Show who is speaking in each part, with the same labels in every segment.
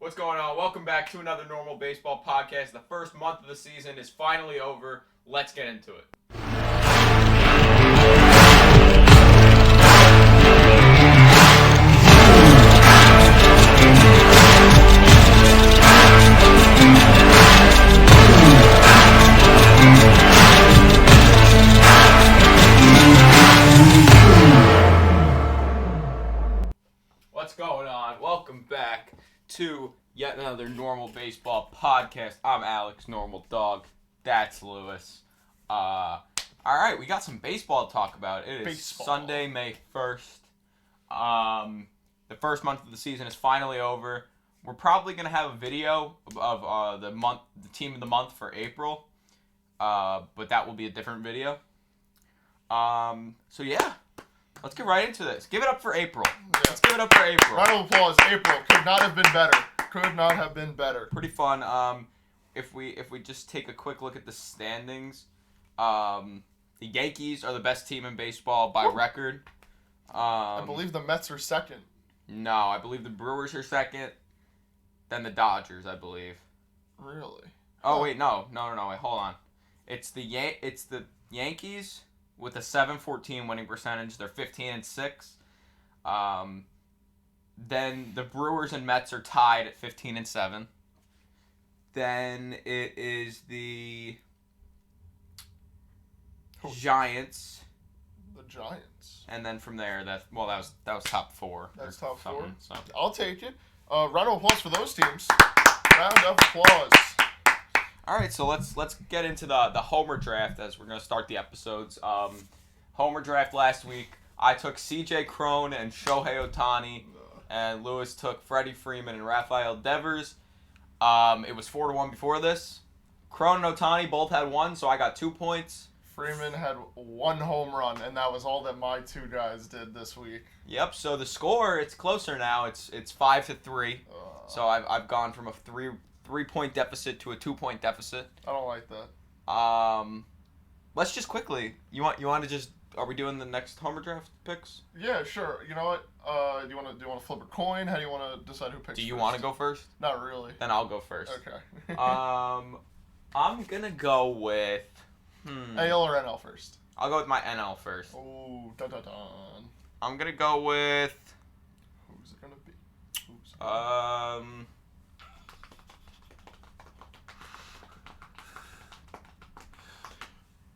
Speaker 1: What's going on? Welcome back to another normal baseball podcast. The first month of the season is finally over. Let's get into it. What's going on? Welcome back to yet another normal baseball podcast. I'm Alex, normal dog. That's Lewis. All right, we got some baseball to talk about. It is
Speaker 2: Baseball.
Speaker 1: Sunday, May 1st. The first month of the season is finally over. We're probably gonna have a video of the team of the month for April, but that will be a different video. So yeah. Let's get right into this. Give it up for April.
Speaker 2: Yeah.
Speaker 1: Let's give it up for April.
Speaker 2: Round of applause. April could not have been better. Could not have been better.
Speaker 1: Pretty fun. If we just take a quick look at the standings, the Yankees are the best team in baseball by record.
Speaker 2: I believe the Mets are second.
Speaker 1: No, I believe the Brewers are second. Then the Dodgers, I believe.
Speaker 2: Really?
Speaker 1: Oh wait, no. Wait, hold on. It's the Yankees with a .714 winning percentage. They're 15-6. Then the Brewers and Mets are tied at 15-7. Then it is the Giants.
Speaker 2: The Giants.
Speaker 1: And then from there, that was top four.
Speaker 2: That's top four.
Speaker 1: So.
Speaker 2: I'll take it. Round of applause for those teams. Round of applause.
Speaker 1: All right, so let's get into the Homer draft as we're gonna start the episodes. Homer draft last week. I took C.J. Cron and Shohei Ohtani, and Lewis took Freddie Freeman and Rafael Devers. It was 4-1 before this. Cron and Ohtani both had one, so I got 2 points.
Speaker 2: Freeman had one home run, and that was all that my two guys did this week.
Speaker 1: Yep. So the score, it's closer now. It's 5-3. So I've gone from a 3-point deficit to a 2-point deficit.
Speaker 2: I don't like that.
Speaker 1: Let's just quickly. You want to just. Are we doing the next Homer draft picks?
Speaker 2: Yeah, sure. You know what? Do you want to flip a coin? How do you want to decide who picks?
Speaker 1: Do you
Speaker 2: first?
Speaker 1: want to go first?
Speaker 2: Not really.
Speaker 1: Then I'll go first.
Speaker 2: Okay.
Speaker 1: I'm gonna go with.
Speaker 2: AL or NL first?
Speaker 1: I'll go with my NL first.
Speaker 2: Ooh, dun dun dun.
Speaker 1: I'm gonna go with.
Speaker 2: Who's it gonna be?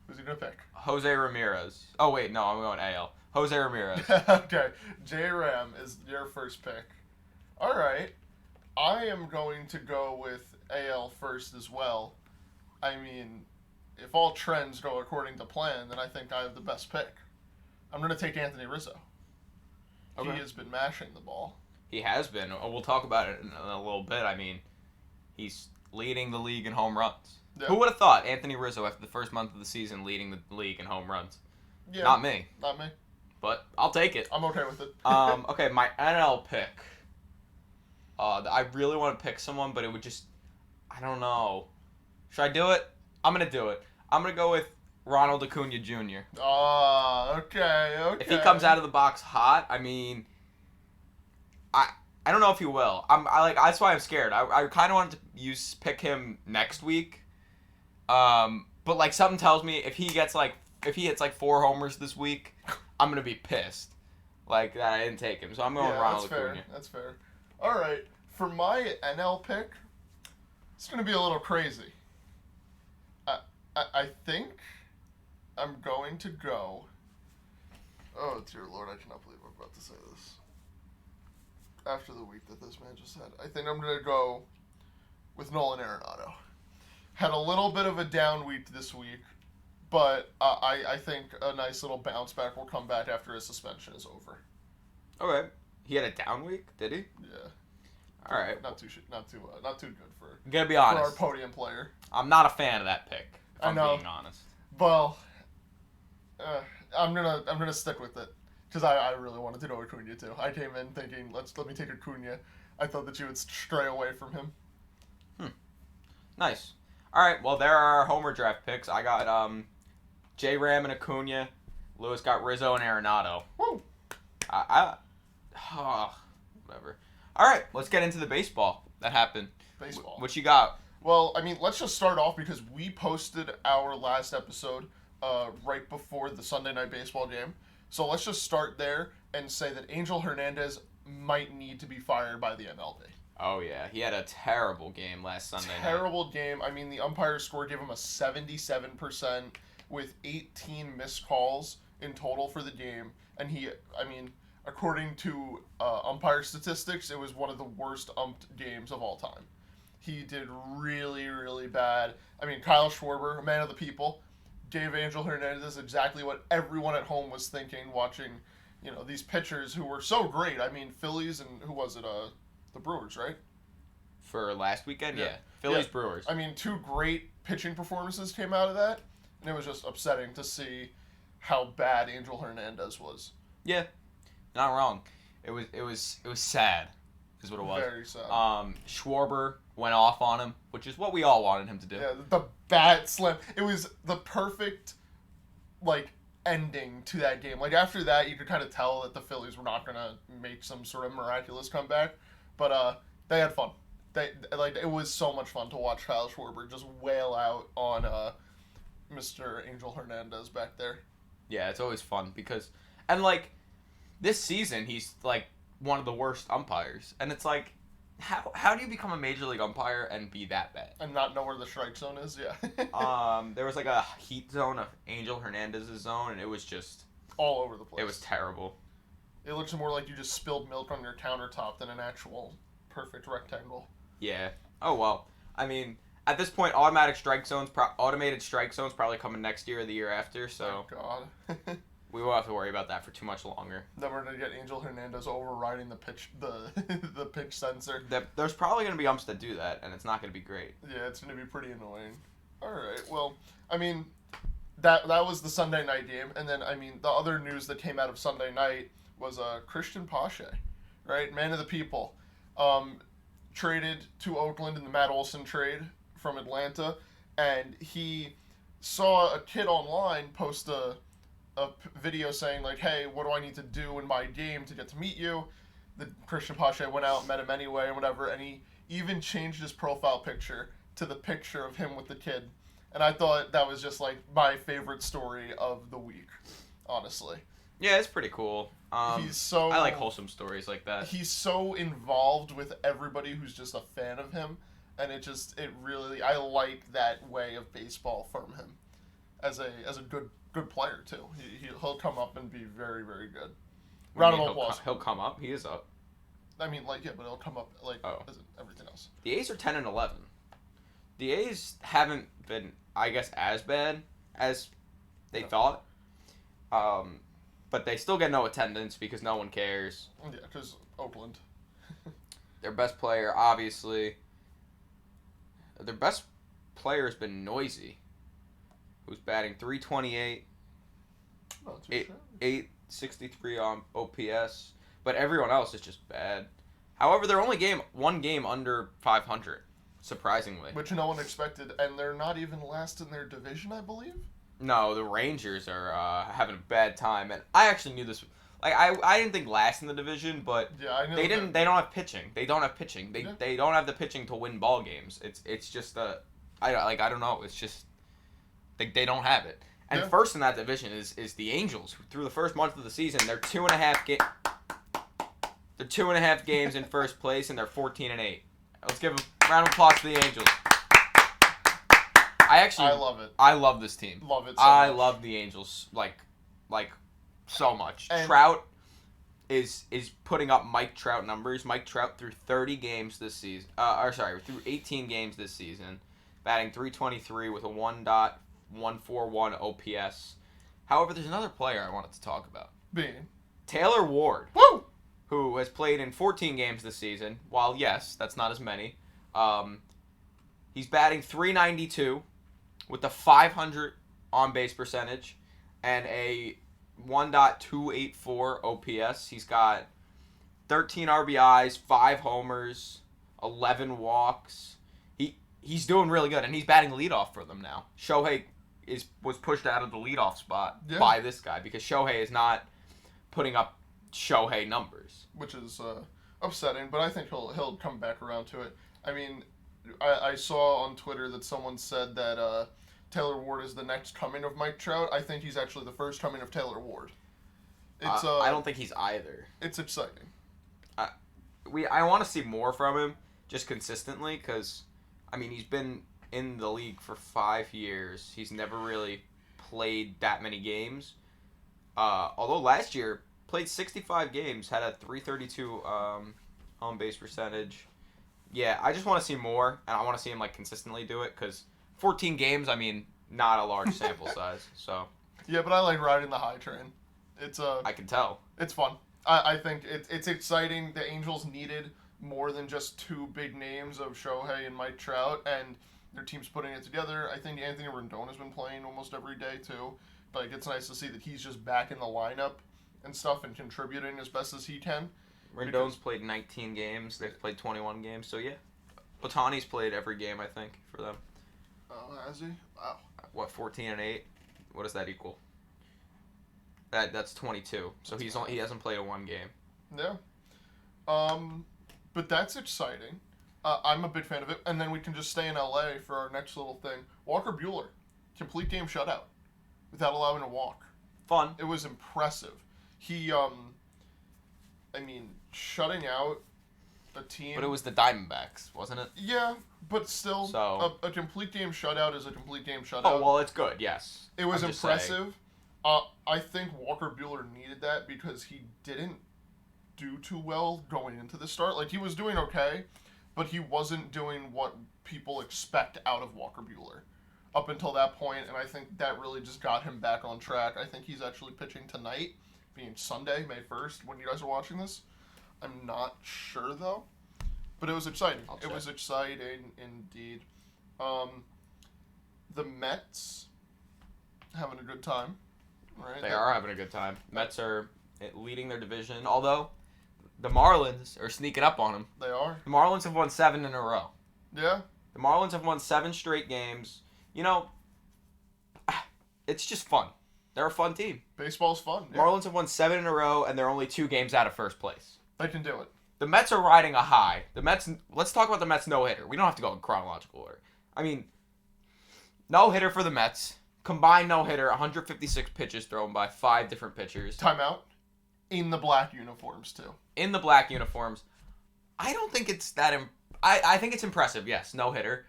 Speaker 2: Who's he gonna pick?
Speaker 1: Jose Ramirez. Oh wait, no, I'm going AL. Jose Ramirez.
Speaker 2: Okay, J-Ram is your first pick. All right, I am going to go with AL first as well. I mean, if all trends go according to plan, then I think I have the best pick. I'm gonna take Anthony Rizzo.
Speaker 1: Okay.
Speaker 2: He has been mashing the ball.
Speaker 1: He has been. We'll talk about it in a little bit. I mean, he's leading the league in home runs.
Speaker 2: Yeah.
Speaker 1: Who would have thought Anthony Rizzo after the first month of the season leading the league in home runs?
Speaker 2: Yeah.
Speaker 1: Not me.
Speaker 2: Not me.
Speaker 1: But I'll take it.
Speaker 2: I'm okay with it.
Speaker 1: Okay, my NL pick. I really want to pick someone, but it would just... I don't know. Should I do it? I'm going to do it. I'm going to go with Ronald Acuna Jr.
Speaker 2: Okay.
Speaker 1: If he comes out of the box hot, I mean... I don't know if he will. That's why I'm scared. I kind of wanted to pick him next week. But like something tells me if he hits like 4 homers this week, I'm gonna be pissed. Like that I didn't take him. So I'm going Ronald Acuna.
Speaker 2: That's fair. All right, for my NL pick, it's gonna be a little crazy. I think I'm going to go. Oh dear Lord, I cannot believe I'm about to say this. After the week that this man just had, I think I'm gonna go with Nolan Arenado. Had a little bit of a down week this week, but I think a nice little bounce back will come back after his suspension is over.
Speaker 1: Okay. He had a down week, did he?
Speaker 2: Yeah.
Speaker 1: All right.
Speaker 2: Not too good for.
Speaker 1: I'm gonna be
Speaker 2: For
Speaker 1: honest.
Speaker 2: our podium player.
Speaker 1: I'm not a fan of that pick. If
Speaker 2: I know.
Speaker 1: I'm being honest.
Speaker 2: Well, I'm gonna stick with it because I really wanted to go Acuna too. I came in thinking let me take Acuna. I thought that you would stray away from him.
Speaker 1: Nice. All right. Well, there are our Homer draft picks. I got J-Ram and Acuna. Lewis got Rizzo and Arenado.
Speaker 2: Woo!
Speaker 1: Whatever. All right, let's get into the baseball that happened.
Speaker 2: Baseball.
Speaker 1: What you got?
Speaker 2: Well, I mean, let's just start off because we posted our last episode right before the Sunday Night Baseball game. So let's just start there and say that Angel Hernandez might need to be fired by the MLB.
Speaker 1: Oh, yeah. He had a terrible game last Sunday night.
Speaker 2: Terrible game. I mean, the umpire score gave him a 77% with 18 missed calls in total for the game. And according to umpire statistics, it was one of the worst umped games of all time. He did really, really bad. I mean, Kyle Schwarber, a man of the people, gave Angel Hernandez exactly what everyone at home was thinking watching, these pitchers who were so great. I mean, Phillies and who was it? The Brewers, right?
Speaker 1: For last weekend?
Speaker 2: Yeah.
Speaker 1: Phillies, Brewers.
Speaker 2: I mean, two great pitching performances came out of that, and it was just upsetting to see how bad Angel Hernandez was.
Speaker 1: Yeah, not wrong. It was sad, is what it was.
Speaker 2: Very sad.
Speaker 1: Schwarber went off on him, which is what we all wanted him to do.
Speaker 2: Yeah, the bat slam. It was the perfect, ending to that game. After that, you could kind of tell that the Phillies were not going to make some sort of miraculous comeback. But they had fun. It was so much fun to watch Kyle Schwarber just wail out on Mr. Angel Hernandez back there.
Speaker 1: Yeah, it's always fun because, this season he's one of the worst umpires, and it's how do you become a major league umpire and be that bad
Speaker 2: and not know where the strike zone is? Yeah.
Speaker 1: There was a heat zone of Angel Hernandez's zone, and it was just
Speaker 2: all over the place.
Speaker 1: It was terrible.
Speaker 2: It looks more like you just spilled milk on your countertop than an actual perfect rectangle.
Speaker 1: Yeah. Oh, well. I mean, at this point, automated strike zones probably coming next year or the year after, so...
Speaker 2: Oh, God.
Speaker 1: We won't have to worry about that for too much longer.
Speaker 2: Then we're going to get Angel Hernandez overriding the pitch the pitch sensor.
Speaker 1: There's probably going to be umps that do that, and it's not going to be great.
Speaker 2: Yeah, it's going to be pretty annoying. All right. Well, I mean, that was the Sunday night game, and then, the other news that came out of Sunday night was Christian Pache, right? Man of the people. Traded to Oakland in the Matt Olson trade from Atlanta, and he saw a kid online post a video saying, hey, what do I need to do in my game to get to meet you? The Christian Pache went out and met him anyway and whatever, and he even changed his profile picture to the picture of him with the kid. And I thought that was just, my favorite story of the week, honestly.
Speaker 1: Yeah, it's pretty cool. I like wholesome stories like that.
Speaker 2: He's so involved with everybody who's just a fan of him, and I like that way of baseball from him as a good player too. He'll come up and be very, very good. Round of applause.
Speaker 1: He'll come up. He is up.
Speaker 2: But he'll come up as everything else.
Speaker 1: The A's are 10-11. The A's haven't been, I guess, as bad as they thought. But they still get no attendance because no one cares.
Speaker 2: Yeah, because Oakland.
Speaker 1: Their best player, obviously. Their best player has been Noisy, who's batting .328, 863 on OPS. But everyone else is just bad. However, they're only one game under 500, surprisingly.
Speaker 2: Which no one expected, and they're not even last in their division, I believe?
Speaker 1: No, the Rangers are having a bad time, and I actually knew this. I didn't think last in the division, but
Speaker 2: yeah, I knew
Speaker 1: they didn't. They don't have pitching. They don't have pitching. They don't have the pitching to win ball games. It's just I don't know. It's just they don't have it. And first in that division is the Angels, who through the first month of the season they're 2.5 They're 2.5 games in first place, and they're 14-8. Let's give a round of applause to the Angels. I
Speaker 2: love it.
Speaker 1: I love this team.
Speaker 2: Love it so much.
Speaker 1: I love the Angels so much. And Trout is putting up Mike Trout numbers. Mike Trout through 30 games this season. Through 18 games this season, batting .323 with a 1.141 OPS. However, there's another player I wanted to talk about.
Speaker 2: Being
Speaker 1: Taylor Ward.
Speaker 2: Woo!
Speaker 1: Who has played in 14 games this season. While yes, that's not as many. He's batting .392 with a .500 on-base percentage and a 1.284 OPS. He's got 13 RBIs, 5 homers, 11 walks. He's doing really good, and he's batting leadoff for them now. Shohei was pushed out of the leadoff spot by this guy because Shohei is not putting up Shohei numbers.
Speaker 2: Which is upsetting, but I think he'll come back around to it. I mean, I saw on Twitter that someone said that Taylor Ward is the next coming of Mike Trout. I think he's actually the first coming of Taylor Ward.
Speaker 1: I don't think he's either.
Speaker 2: It's exciting.
Speaker 1: I want to see more from him, just consistently, because, I mean, he's been in the league for 5 years. He's never really played that many games. Although last year, played 65 games, had a .332 home base percentage. Yeah, I just want to see more, and I want to see him like consistently do it, because 14 games, I mean, not a large sample size. So
Speaker 2: yeah, but I like riding the high train. It's
Speaker 1: I can tell.
Speaker 2: It's fun. I think it's exciting. The Angels needed more than just two big names of Shohei and Mike Trout, and their team's putting it together. I think Anthony Rendon has been playing almost every day too, but like, it's nice to see that he's just back in the lineup and stuff and contributing as best as he can.
Speaker 1: Rendon's played 19 games. They've played 21 games. So, yeah. Ohtani's played every game, I think, for them.
Speaker 2: Oh, has he? Wow.
Speaker 1: What, 14 and 8? What does that equal? That's 22. So he hasn't played a one game.
Speaker 2: Yeah. But that's exciting. I'm a big fan of it. And then we can just stay in LA for our next little thing. Walker Buehler. Complete game shutout. Without allowing a walk.
Speaker 1: Fun.
Speaker 2: It was impressive. He, shutting out a team.
Speaker 1: But it was the Diamondbacks, wasn't it?
Speaker 2: Yeah, but still,
Speaker 1: So,
Speaker 2: a complete game shutout is a complete game shutout.
Speaker 1: Oh, well, it's good, yes.
Speaker 2: It was impressive. I think Walker Buehler needed that because he didn't do too well going into the start. Like, he was doing okay, but he wasn't doing what people expect out of Walker Buehler up until that point, and I think that really just got him back on track. I think he's actually pitching tonight, being Sunday, May 1st, when you guys are watching this. I'm not sure, though. But it was exciting. It was exciting, indeed. The Mets having a good time. Right?
Speaker 1: They are having a good time. Mets are leading their division, although the Marlins are sneaking up on them.
Speaker 2: They are.
Speaker 1: The Marlins have won 7 in a row.
Speaker 2: Yeah.
Speaker 1: The Marlins have won 7 straight games. You know, it's just fun. They're a fun team.
Speaker 2: Baseball's fun. Yeah.
Speaker 1: Marlins have won 7 in a row, and they're only 2 games out of first place.
Speaker 2: They can do it.
Speaker 1: The Mets are riding a high. The Mets. Let's talk about the Mets no-hitter. We don't have to go in chronological order. I mean, no-hitter for the Mets. Combined no-hitter, 156 pitches thrown by 5 different pitchers.
Speaker 2: Timeout. In the black uniforms, too.
Speaker 1: In the black uniforms. I don't think it's that... I think it's impressive, yes, no-hitter.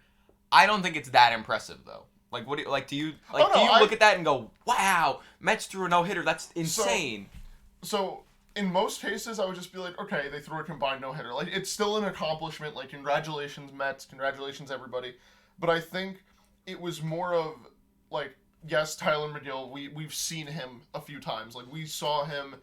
Speaker 1: I don't think it's that impressive, though. Like, what do you look at that and go, wow, Mets threw a no-hitter, that's insane.
Speaker 2: So, in most cases, I would just be like, okay, they threw a combined no-hitter. Like, it's still an accomplishment. Like, congratulations, Mets. Congratulations, everybody. But I think it was more of, like, yes, Tyler McGill, we've seen him a few times. Like, we saw him,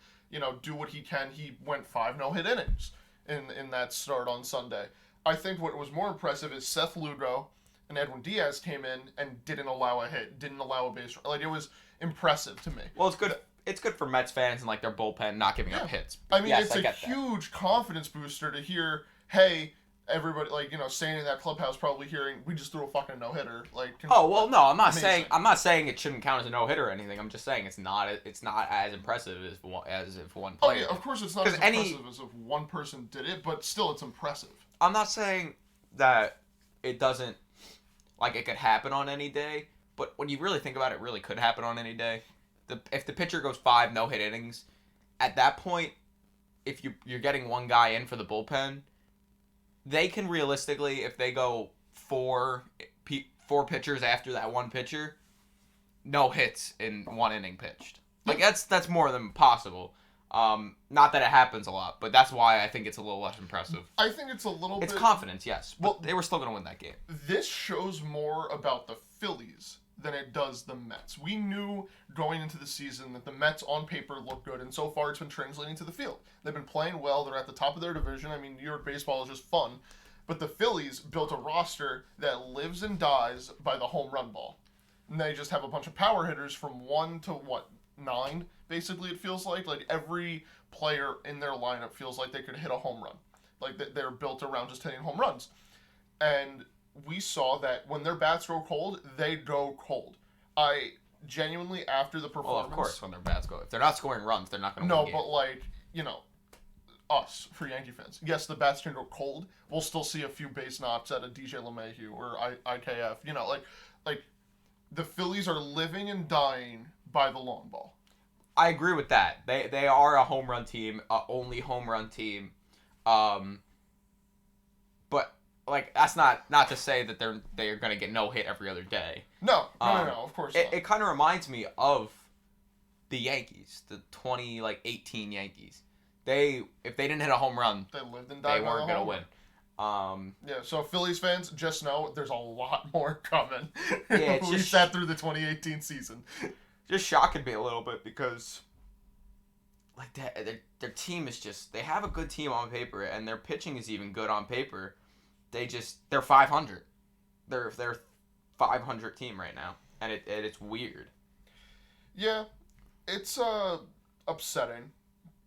Speaker 2: do what he can. He went 5 no-hit innings in that start on Sunday. I think what was more impressive is Seth Lugo and Edwin Diaz came in and didn't allow a hit, didn't allow a base. Like, it was impressive to me.
Speaker 1: Well, it's good. It's good for Mets fans and, like, their bullpen not giving up hits.
Speaker 2: I mean, yes, it's a huge confidence booster to hear, hey, everybody, staying in that clubhouse probably hearing, we just threw a fucking no-hitter.
Speaker 1: Oh, well, no, I'm not saying it shouldn't count as a no-hitter or anything. I'm just saying it's not as impressive as if one player.
Speaker 2: Oh, yeah, of course it's not as impressive as if one person did it, but still it's impressive.
Speaker 1: I'm not saying that it doesn't, like, it could happen on any day, but when you really think about it, it really could happen on any day. If the pitcher goes 5 no-hit innings, at that point, if you're getting one guy in for the bullpen, they can realistically, if they go 4 pitchers after that one pitcher, no hits in 1 inning pitched. Like, that's more than possible. Not that it happens a lot, but that's why I think it's a little less impressive.
Speaker 2: I think it's a little bit...
Speaker 1: It's confidence, yes, but they were still going to win that game.
Speaker 2: This shows more about the Phillies than it does the Mets. We knew going into the season that the Mets on paper look good, and so far it's been translating to the field. They've been playing well. They're at the top of their division. I mean, New York baseball is just fun. But the Phillies built a roster that lives and dies by the home run ball. And they just have a bunch of power hitters from 1 to, 9, basically, it feels like. Like, every player in their lineup feels like they could hit a home run. Like, they're built around just hitting home runs. And we saw that when their bats go cold, they go cold. I genuinely, after the performance...
Speaker 1: Well, of course, when their bats go... If they're not scoring runs, they're not going to win the game.
Speaker 2: No, but, us, for Yankee fans. Yes, the bats can go cold. We'll still see a few base knocks at a DJ LeMahieu or IKF. Like the Phillies are living and dying by the long ball.
Speaker 1: I agree with that. They are a home run team, only home run team. But like that's not to say that they're gonna get no hit every other day.
Speaker 2: No, of course not.
Speaker 1: It kind of reminds me of the Yankees, the 2018 Yankees. If they didn't hit a home run,
Speaker 2: they lived and died.
Speaker 1: They weren't gonna win.
Speaker 2: Yeah, so Phillies fans, just know there's a lot more coming.
Speaker 1: Yeah,
Speaker 2: we sat through the 2018 season.
Speaker 1: Just shocking me a little bit because, like their team is just they have a good team on paper and their pitching is even good on paper. They're 500. They're 500 team right now, and it's weird.
Speaker 2: Yeah, it's upsetting,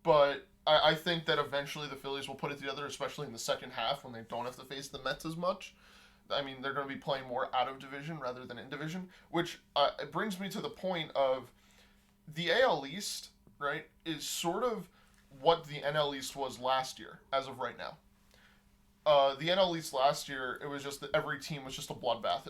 Speaker 2: but I think that eventually the Phillies will put it together, especially in the second half when they don't have to face the Mets as much. I mean, they're going to be playing more out of division rather than in division, which it brings me to the point of the AL East, right, is sort of what the NL East was last year, as of right now. The NL East last year, it was just that every team was just a bloodbath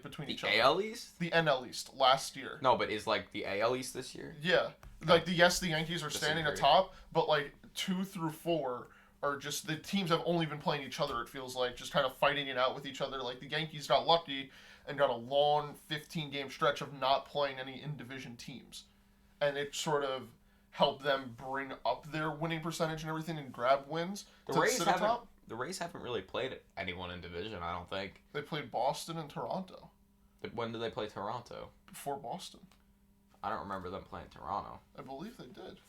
Speaker 2: between each other.
Speaker 1: The AL East?
Speaker 2: The NL East last year.
Speaker 1: No, but is like the AL East this year?
Speaker 2: Yeah. The Yankees are standing atop, but 2 through 4 are just the teams have only been playing each other. It feels like just kind of fighting it out with each other. Like the Yankees got lucky and got a long 15-game stretch of not playing any in-division teams, and it sort of helped them bring up their winning percentage and everything and grab wins to sit atop.
Speaker 1: The Rays haven't really played anyone in division, I don't think.
Speaker 2: They played Boston and Toronto.
Speaker 1: When did they play Toronto?
Speaker 2: Before Boston.
Speaker 1: I don't remember them playing Toronto.
Speaker 2: I believe they did.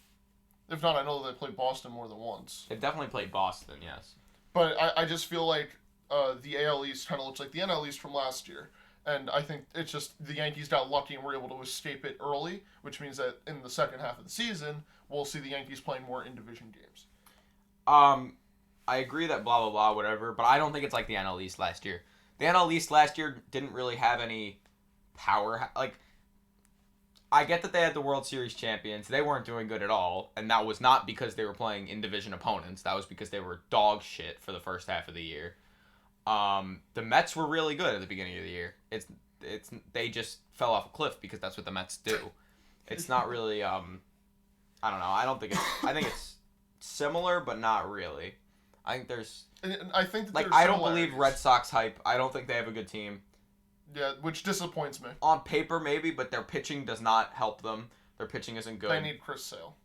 Speaker 2: If not, I know that they played Boston more than once.
Speaker 1: They've definitely played Boston, yes.
Speaker 2: But I just feel like the AL East kind of looks like the NL East from last year. And I think it's just the Yankees got lucky and were able to escape it early, which means that in the second half of the season, we'll see the Yankees playing more in-division games.
Speaker 1: I agree that blah, blah, blah, whatever, but I don't think it's like the NL East last year. The NL East last year didn't really have any power. I get that they had the World Series champions. They weren't doing good at all, and that was not because they were playing in-division opponents. That was because they were dog shit for the first half of the year. The Mets were really good at the beginning of the year. They just fell off a cliff because that's what the Mets do. It's not really, I don't know. I think it's similar, but not really. I think there's...
Speaker 2: I think that
Speaker 1: I don't believe Red Sox hype. I don't think they have a good team.
Speaker 2: Yeah, which disappoints me.
Speaker 1: On paper, maybe, but their pitching does not help them. Their pitching isn't good.
Speaker 2: They need Chris Sale.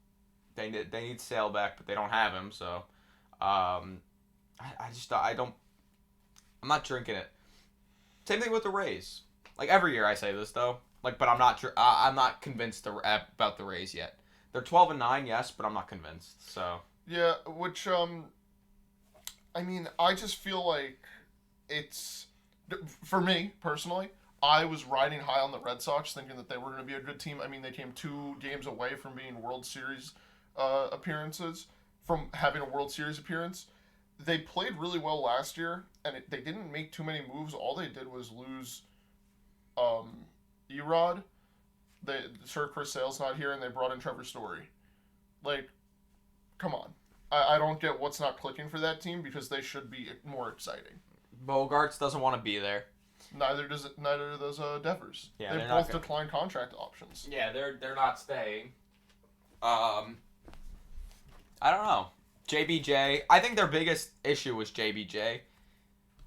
Speaker 1: They need Sale back, but they don't have him, so... I'm not drinking it. Same thing with the Rays. Every year I say this, though. But I'm not convinced about the Rays yet. They're 12-9, yes, but I'm not convinced, so...
Speaker 2: Yeah, which, I just feel like it's... For me, personally, I was riding high on the Red Sox, thinking that they were going to be a good team. They came 2 games away from being World Series appearances, from having a World Series appearance. They played really well last year, and they didn't make too many moves. All they did was lose Erod. Sir Chris Sale's not here, and they brought in Trevor Story. Come on. I don't get what's not clicking for that team because they should be more exciting.
Speaker 1: Bogarts doesn't want to be there.
Speaker 2: Neither do those Devers.
Speaker 1: Yeah,
Speaker 2: they both declined contract options.
Speaker 1: Yeah, they're not staying. I don't know. JBJ. I think their biggest issue was JBJ.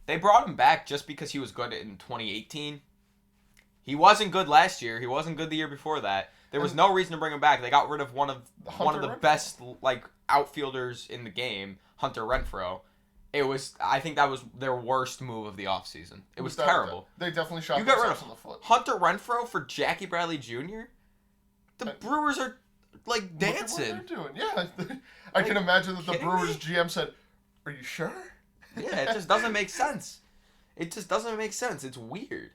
Speaker 1: They brought him back just because he was good in 2018. He wasn't good last year. He wasn't good the year before that. There was no reason to bring him back. They got rid of one of the best outfielders in the game, Hunter Renfroe. I think that was their worst move of the offseason. It was terrible.
Speaker 2: They definitely shot themselves in the foot.
Speaker 1: Hunter Renfroe for Jackie Bradley Jr.? The Brewers are dancing.
Speaker 2: Look at what they're doing. Yeah. I can imagine that the Brewers GM said, "Are you sure?"
Speaker 1: Yeah, it just doesn't make sense. It just doesn't make sense. It's weird.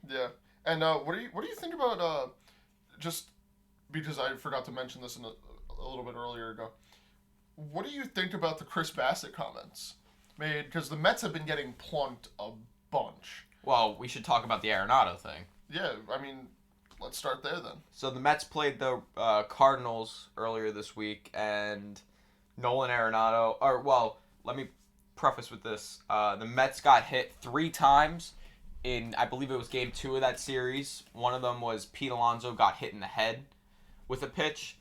Speaker 2: Yeah. And what do you think about just because I forgot to mention this a little bit earlier ago. What do you think about the Chris Bassett comments made? Because the Mets have been getting plunked a bunch.
Speaker 1: Well, we should talk about the Arenado thing.
Speaker 2: Yeah, let's start there then.
Speaker 1: So the Mets played the Cardinals earlier this week, and Nolan Arenado, let me preface with this. The Mets got hit 3 times in, I believe it was game 2 of that series. One of them was Pete Alonso got hit in the head with a pitch.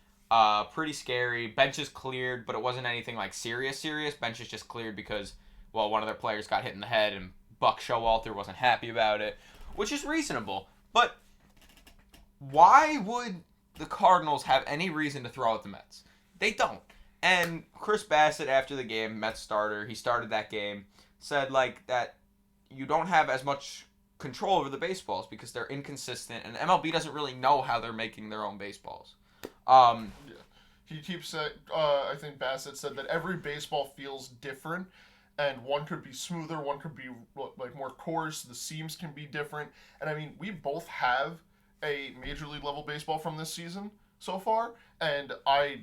Speaker 1: Pretty scary. Benches cleared, but it wasn't anything like serious. Benches just cleared because, well, one of their players got hit in the head and Buck Showalter wasn't happy about it, which is reasonable. But why would the Cardinals have any reason to throw out the Mets? They don't. And Chris Bassett, after the game, Mets starter, he started that game, said that you don't have as much control over the baseballs because they're inconsistent, and MLB doesn't really know how they're making their own baseballs.
Speaker 2: Yeah. He keeps saying, I think Bassett said that every baseball feels different, and one could be smoother, one could be more coarse, the seams can be different. And I mean, we both have a Major League level baseball from this season so far, and I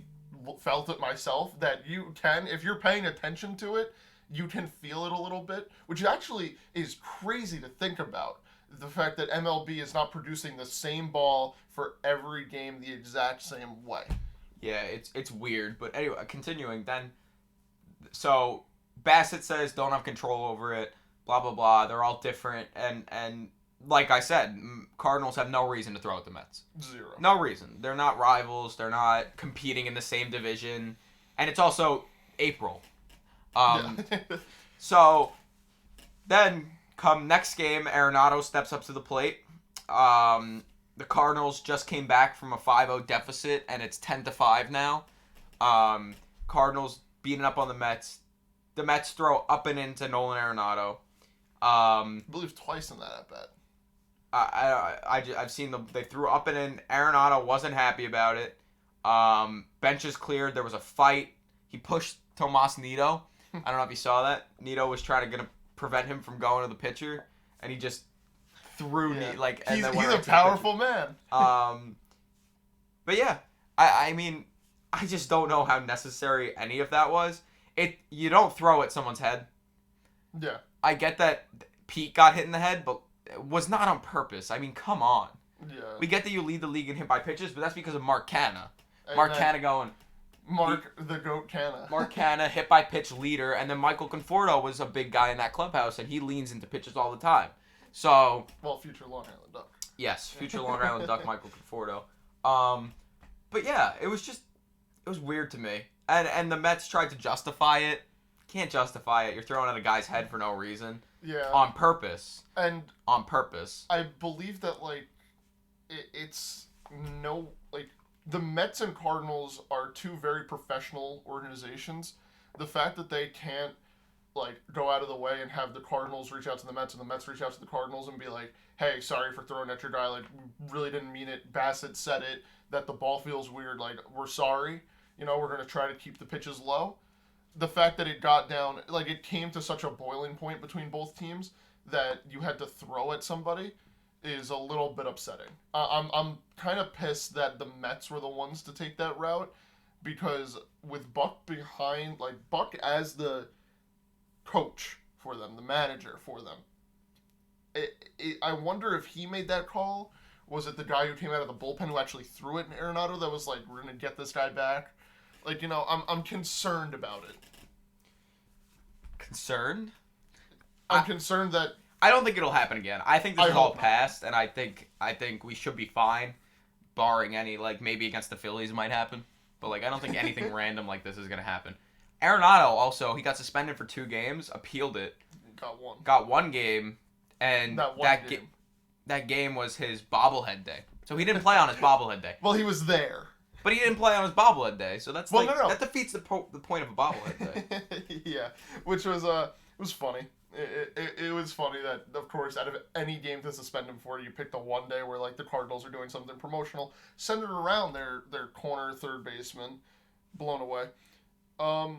Speaker 2: felt it myself that you can, if you're paying attention to it, you can feel it a little bit, which actually is crazy to think about. The fact that MLB is not producing the same ball for every game the exact same way.
Speaker 1: Yeah, it's weird. But anyway, continuing then. So Bassett says don't have control over it, blah, blah, blah. They're all different. And like I said, Cardinals have no reason to throw at the Mets.
Speaker 2: Zero.
Speaker 1: No reason. They're not rivals. They're not competing in the same division. And it's also April. So then come next game, Arenado steps up to the plate. The Cardinals just came back from a 5-0 deficit, and it's 10-5 now. Cardinals beating up on the Mets. The Mets throw up and into Nolan Arenado.
Speaker 2: I believe twice in that at bat.
Speaker 1: I've seen them. They threw up and in. Arenado wasn't happy about it. Benches cleared. There was a fight. He pushed Tomas Nido. I don't know if you saw that. Nido was trying to prevent him from going to the pitcher, and he just threw
Speaker 2: he's a powerful man.
Speaker 1: But yeah, I mean, I just don't know how necessary any of that was. You don't throw at someone's head.
Speaker 2: Yeah.
Speaker 1: I get that Pete got hit in the head, but it was not on purpose. I mean, come on.
Speaker 2: Yeah.
Speaker 1: We get that you lead the league in hit by pitches, but that's because of Mark Canha.
Speaker 2: The GOAT Canha.
Speaker 1: Mark Canha, hit by pitch leader, and then Michael Conforto was a big guy in that clubhouse, and he leans into pitches all the time. So.
Speaker 2: Well, future Long Island Duck.
Speaker 1: Yes, future Long Island Duck, Michael Conforto. But yeah, it was weird to me, and the Mets tried to justify it. Can't justify it. You're throwing at a guy's head for no reason.
Speaker 2: Yeah.
Speaker 1: On purpose.
Speaker 2: And
Speaker 1: on purpose.
Speaker 2: I believe that the Mets and Cardinals are two very professional organizations. The fact that they can't go out of the way and have the Cardinals reach out to the Mets and the Mets reach out to the Cardinals and be like, hey, sorry for throwing at your guy, we really didn't mean it. Bassett said it, that the ball feels weird, we're sorry. We're going to try to keep the pitches low. The fact that it got down, it came to such a boiling point between both teams that you had to throw at somebody is a little bit upsetting. I'm kind of pissed that the Mets were the ones to take that route, because with Buck behind, Buck as the coach for them, the manager for them, I wonder if he made that call. Was it the guy who came out of the bullpen who actually threw it in Arenado that was we're going to get this guy back? I'm concerned about it.
Speaker 1: Concerned?
Speaker 2: I'm concerned that
Speaker 1: I don't think it'll happen again. I think this is all past, and I think we should be fine, barring any maybe against the Phillies might happen, but I don't think anything random like this is gonna happen. Arenado also, he got suspended for 2 games, appealed it, got one game, and that game was his bobblehead day, so he didn't play on his bobblehead day.
Speaker 2: Well, he was there.
Speaker 1: But he didn't play on his bobblehead day, so that's that defeats the point of a bobblehead day.
Speaker 2: Yeah, which was funny. It was funny that, of course, out of any game to suspend him for, you pick the one day where the Cardinals are doing something promotional, centered around their corner third baseman, blown away. I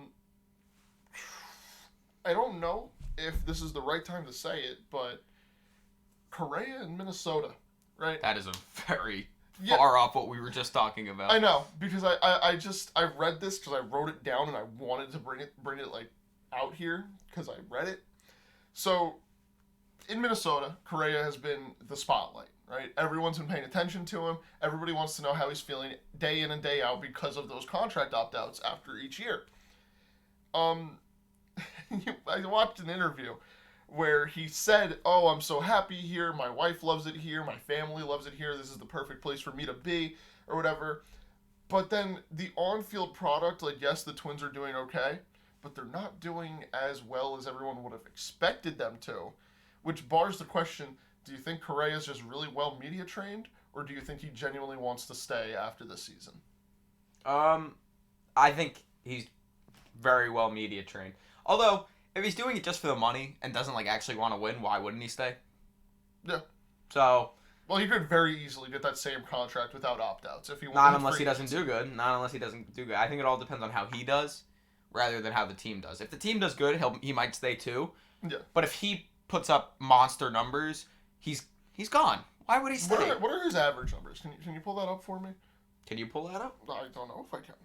Speaker 2: don't know if this is the right time to say it, but Correa in Minnesota, right?
Speaker 1: That is a very far off what we were just talking about.
Speaker 2: I know, because I read this because I wrote it down and I wanted to bring it out here because I read it. So, in Minnesota, Correa has been the spotlight, right? Everyone's been paying attention to him. Everybody wants to know how he's feeling day in and day out because of those contract opt-outs after each year. I watched an interview where he said, "Oh, I'm so happy here. My wife loves it here. My family loves it here. This is the perfect place for me to be," or whatever. But then the on-field product, like, yes, the Twins are doing okay, but they're not doing as well as everyone would have expected them to, which bars the question, do you think Correa is just really well media trained, or do you think he genuinely wants to stay after this season?
Speaker 1: I think he's very well media trained. Although, if he's doing it just for the money and doesn't like actually want to win, why wouldn't he stay?
Speaker 2: Yeah.
Speaker 1: So.
Speaker 2: Well, he could very easily get that same contract without opt-outs if he wanted.
Speaker 1: Not unless he doesn't do good. Not unless he doesn't do good. I think it all depends on how he does, rather than how the team does. If the team does good, he might stay too.
Speaker 2: Yeah.
Speaker 1: But if he puts up monster numbers, he's gone. Why would he stay?
Speaker 2: What are his average numbers? Can you pull that up for me?
Speaker 1: Can you pull that up?
Speaker 2: I don't know if I can.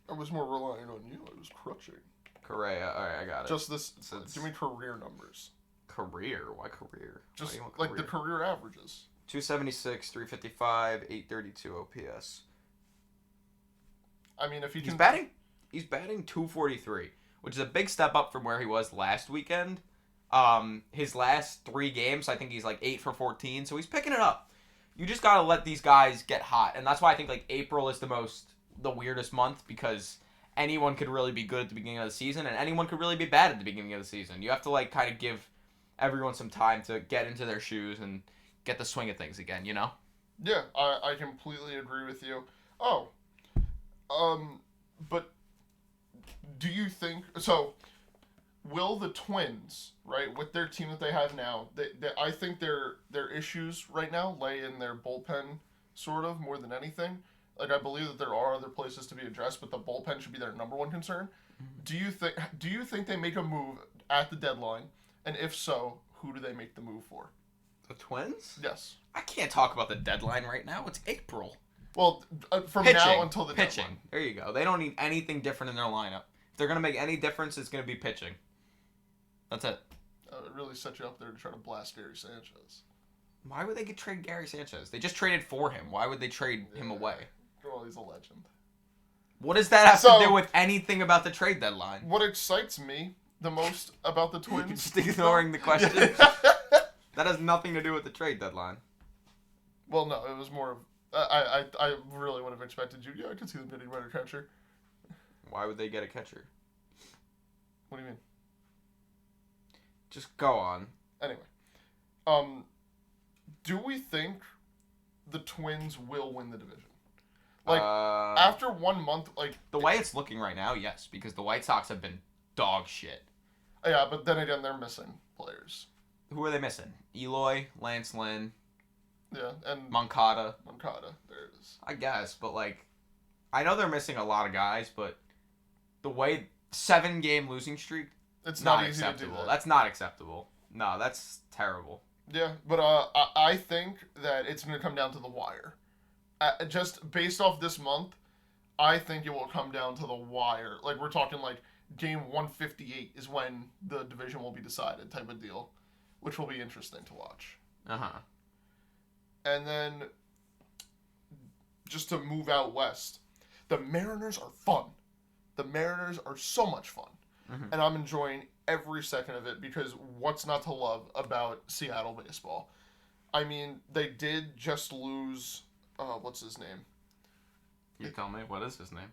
Speaker 2: I was more relying on you. I was crutching.
Speaker 1: Correa. All right, I got it.
Speaker 2: Just this. Give me career numbers.
Speaker 1: Career? Why career?
Speaker 2: Just like the career averages.
Speaker 1: 276, 355, 832 OPS.
Speaker 2: I mean, if he can...
Speaker 1: He's batting 243, which is a big step up from where he was last weekend. His last 3 games, I think he's like 8 for 14, so he's picking it up. You just gotta let these guys get hot, and that's why I think like April is the weirdest month, because anyone could really be good at the beginning of the season, and anyone could really be bad at the beginning of the season. You have to like kind of give everyone some time to get into their shoes and get the swing of things again, you know?
Speaker 2: Yeah, I completely agree with you. Oh, but do you think... So, will the Twins, right, with their team that they have now, I think their issues right now lay in their bullpen, sort of, more than anything. Like, I believe that there are other places to be addressed, but the bullpen should be their number one concern. Mm-hmm. Do you think they make a move at the deadline? And if so, who do they make the move for?
Speaker 1: The Twins?
Speaker 2: Yes.
Speaker 1: I can't talk about the deadline right now. It's April.
Speaker 2: Well, from
Speaker 1: pitching,
Speaker 2: now until the
Speaker 1: pitching.
Speaker 2: deadline.
Speaker 1: There you go. They don't need anything different in their lineup. If they're going to make any difference, it's going to be pitching. That's it.
Speaker 2: It really set you up there to try to blast Gary Sanchez.
Speaker 1: Why would they trade Gary Sanchez? They just traded for him. Why would they trade him away?
Speaker 2: Well, he's a legend.
Speaker 1: What does that have to do with anything about the trade deadline?
Speaker 2: What excites me the most about the Twins...
Speaker 1: Just ignoring the question. That has nothing to do with the trade deadline.
Speaker 2: Well, no, it was more of... I really would have expected you... Yeah, I could see them getting a better catcher.
Speaker 1: Why would they get a catcher?
Speaker 2: What do you mean?
Speaker 1: Just go on.
Speaker 2: Anyway. Do we think the Twins will win the division? Like, after 1 month, like...
Speaker 1: The way it's looking right now, yes, because the White Sox have been dog shit.
Speaker 2: Yeah, but then again, they're missing players.
Speaker 1: Who are they missing? Eloy, Lance Lynn.
Speaker 2: Yeah, and...
Speaker 1: Moncada.
Speaker 2: There it is.
Speaker 1: I guess, but, like... I know they're missing a lot of guys, but... The way... 7-game losing streak...
Speaker 2: It's not easy to do that.
Speaker 1: That's not acceptable. No, that's terrible.
Speaker 2: Yeah, but I think that it's going to come down to the wire. Just based off this month, I think it will come down to the wire. Like, we're talking, like, game 158 is when the division will be decided type of deal, which will be interesting to watch.
Speaker 1: Uh-huh.
Speaker 2: And then, just to move out west, the Mariners are fun. The Mariners are so much fun. Mm-hmm. And I'm enjoying every second of it, because what's not to love about Seattle baseball? I mean, they did just lose... what's his name?
Speaker 1: You tell me. What is his name?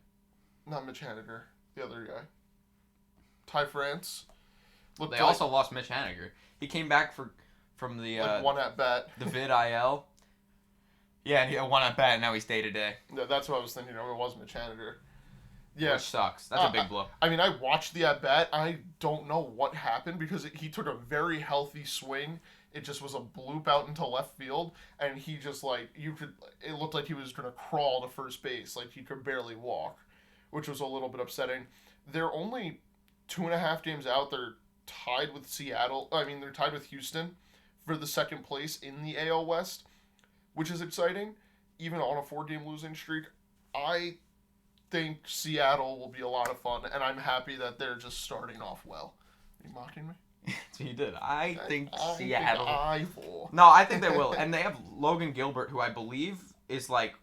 Speaker 2: Not Mitch Haniger. The other guy. Ty France.
Speaker 1: They also lost Mitch Haniger. He came back from the...
Speaker 2: one at bat.
Speaker 1: The vid-IL. Yeah, and he had one at bat, and now he's day-to-day.
Speaker 2: Yeah, that's what I was thinking. It was Mitch Haniger. Yeah.
Speaker 1: Which sucks. That's a big blow.
Speaker 2: I mean, I watched the at-bat. I don't know what happened, because he took a very healthy swing. It just was a bloop out into left field, and he just, like, it looked like he was going to crawl to first base. Like, he could barely walk, which was a little bit upsetting. They're only 2.5 games out. They're tied with Seattle. I mean, they're tied with Houston for the second place in the AL West, which is exciting, even on a 4-game losing streak. I think Seattle will be a lot of fun, and I'm happy that they're just starting off well. Are you mocking me?
Speaker 1: So you did. I think Seattle.
Speaker 2: No,
Speaker 1: I think they will. And they have Logan Gilbert, who I believe is like...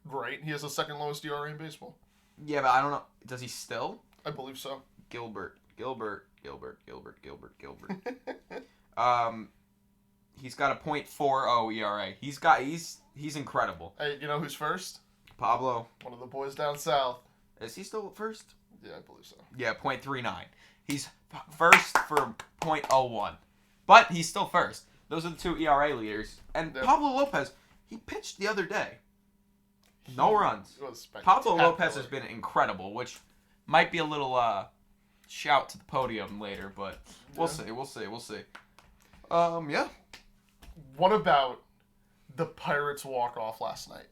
Speaker 2: Great. He has the second lowest ERA in baseball.
Speaker 1: Yeah, but I don't know. Does he still?
Speaker 2: I believe so.
Speaker 1: Gilbert. He's got a .40 ERA. He's incredible.
Speaker 2: Hey, you know who's first?
Speaker 1: Pablo.
Speaker 2: One of the boys down south.
Speaker 1: Is he still first?
Speaker 2: Yeah, I believe so.
Speaker 1: Yeah, .39. He's first for .01. But he's still first. Those are the two ERA leaders. And Pablo Lopez, he pitched the other day. No runs.
Speaker 2: It was
Speaker 1: Pablo Lopez has been incredible, which might be a little shout to the podium later, but we'll see. Yeah.
Speaker 2: What about the Pirates walk-off last night?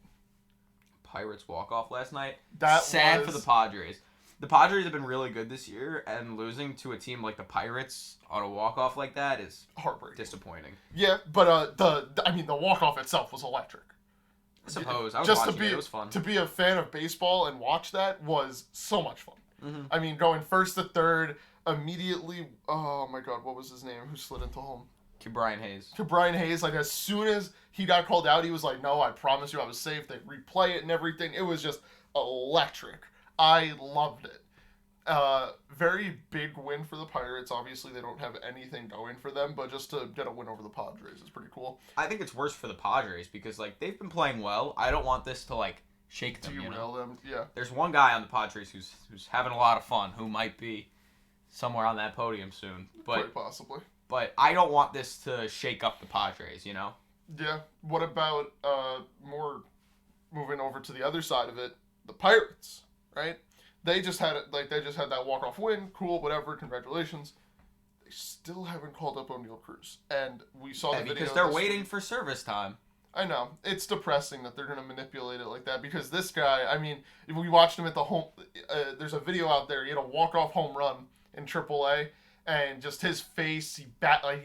Speaker 1: Pirates walk-off last night?
Speaker 2: That
Speaker 1: sad
Speaker 2: was...
Speaker 1: for the Padres. The Padres have been really good this year, and losing to a team like the Pirates on a walk-off like that is
Speaker 2: heartbreaking.
Speaker 1: Disappointing.
Speaker 2: Yeah, but the walk-off itself was electric.
Speaker 1: I suppose. I was
Speaker 2: just
Speaker 1: watching it. It was fun.
Speaker 2: To be a fan of baseball and watch that was so much fun.
Speaker 1: Mm-hmm.
Speaker 2: I mean, going first to third, immediately, oh my God, what was his name? Who slid into home?
Speaker 1: Brian Hayes.
Speaker 2: Brian Hayes, like as soon as he got called out, he was like, no, I promise you I was safe. They replay it and everything. It was just electric. I loved it. Very big win for the Pirates. Obviously, they don't have anything going for them, but just to get a win over the Padres is pretty cool.
Speaker 1: I think it's worse for the Padres because, like, they've been playing well. I don't want this to, like, shake them,
Speaker 2: Derail them, yeah.
Speaker 1: There's one guy on the Padres who's having a lot of fun, who might be somewhere on that podium soon.
Speaker 2: Quite possibly.
Speaker 1: But I don't want this to shake up the Padres, you know?
Speaker 2: Yeah. What about, more moving over to the other side of it, the Pirates, right? They just had that walk-off win. Cool, whatever. Congratulations. They still haven't called up O'Neal Cruz, and we saw the video
Speaker 1: because they're waiting for service time.
Speaker 2: I know it's depressing that they're gonna manipulate it like that because this guy. I mean, if we watched him at the home. There's a video out there. He had a walk-off home run in AAA, and just his face. He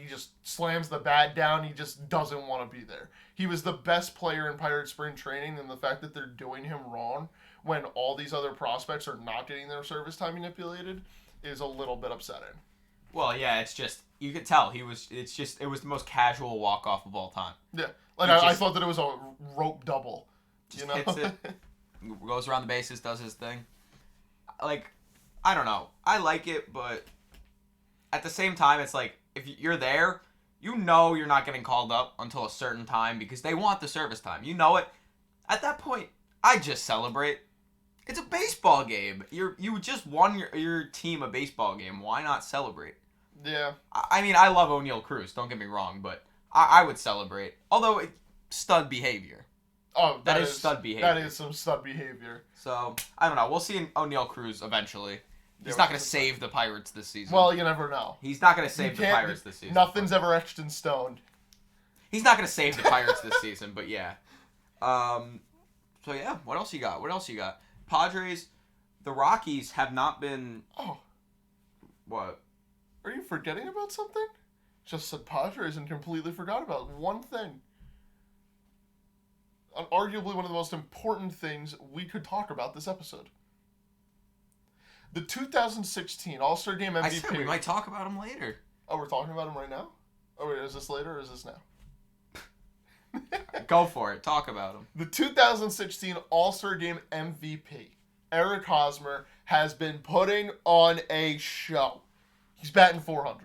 Speaker 2: just slams the bat down. He just doesn't want to be there. He was the best player in Pirate spring training, and the fact that they're doing him wrong when all these other prospects are not getting their service time manipulated is a little bit upsetting.
Speaker 1: Well, yeah, it's just, you could tell it was the most casual walk-off of all time.
Speaker 2: Yeah, like I thought that it was a rope double.
Speaker 1: Just hits it, goes around the bases, does his thing. Like, I don't know. I like it, but at the same time, it's like, if you're there, you know you're not getting called up until a certain time because they want the service time. You know it. At that point, I just celebrate. It's a baseball game. You just won your team a baseball game. Why not celebrate?
Speaker 2: Yeah.
Speaker 1: I mean, I love O'Neal Cruz. Don't get me wrong, but I would celebrate. Although it's stud behavior.
Speaker 2: Oh,
Speaker 1: that is stud behavior.
Speaker 2: That is some stud behavior.
Speaker 1: So I don't know. We'll see O'Neal Cruz eventually. He's not going to save the Pirates this season.
Speaker 2: Well, you never know.
Speaker 1: He's not going to save the Pirates this season.
Speaker 2: Nothing's ever etched in stone.
Speaker 1: He's not going to save the Pirates this season, but yeah. So yeah, what else you got? Padres, the Rockies have not been...
Speaker 2: Oh.
Speaker 1: What?
Speaker 2: Are you forgetting about something? Just said Padres and completely forgot about one thing. Arguably one of the most important things we could talk about this episode. The 2016 All-Star Game MVP.
Speaker 1: I said we might talk about him later.
Speaker 2: Oh, we're talking about him right now? Oh, wait, is this later or is this now?
Speaker 1: Go for it. Talk about him.
Speaker 2: The 2016 All-Star Game MVP, Eric Hosmer, has been putting on a show. He's batting .400.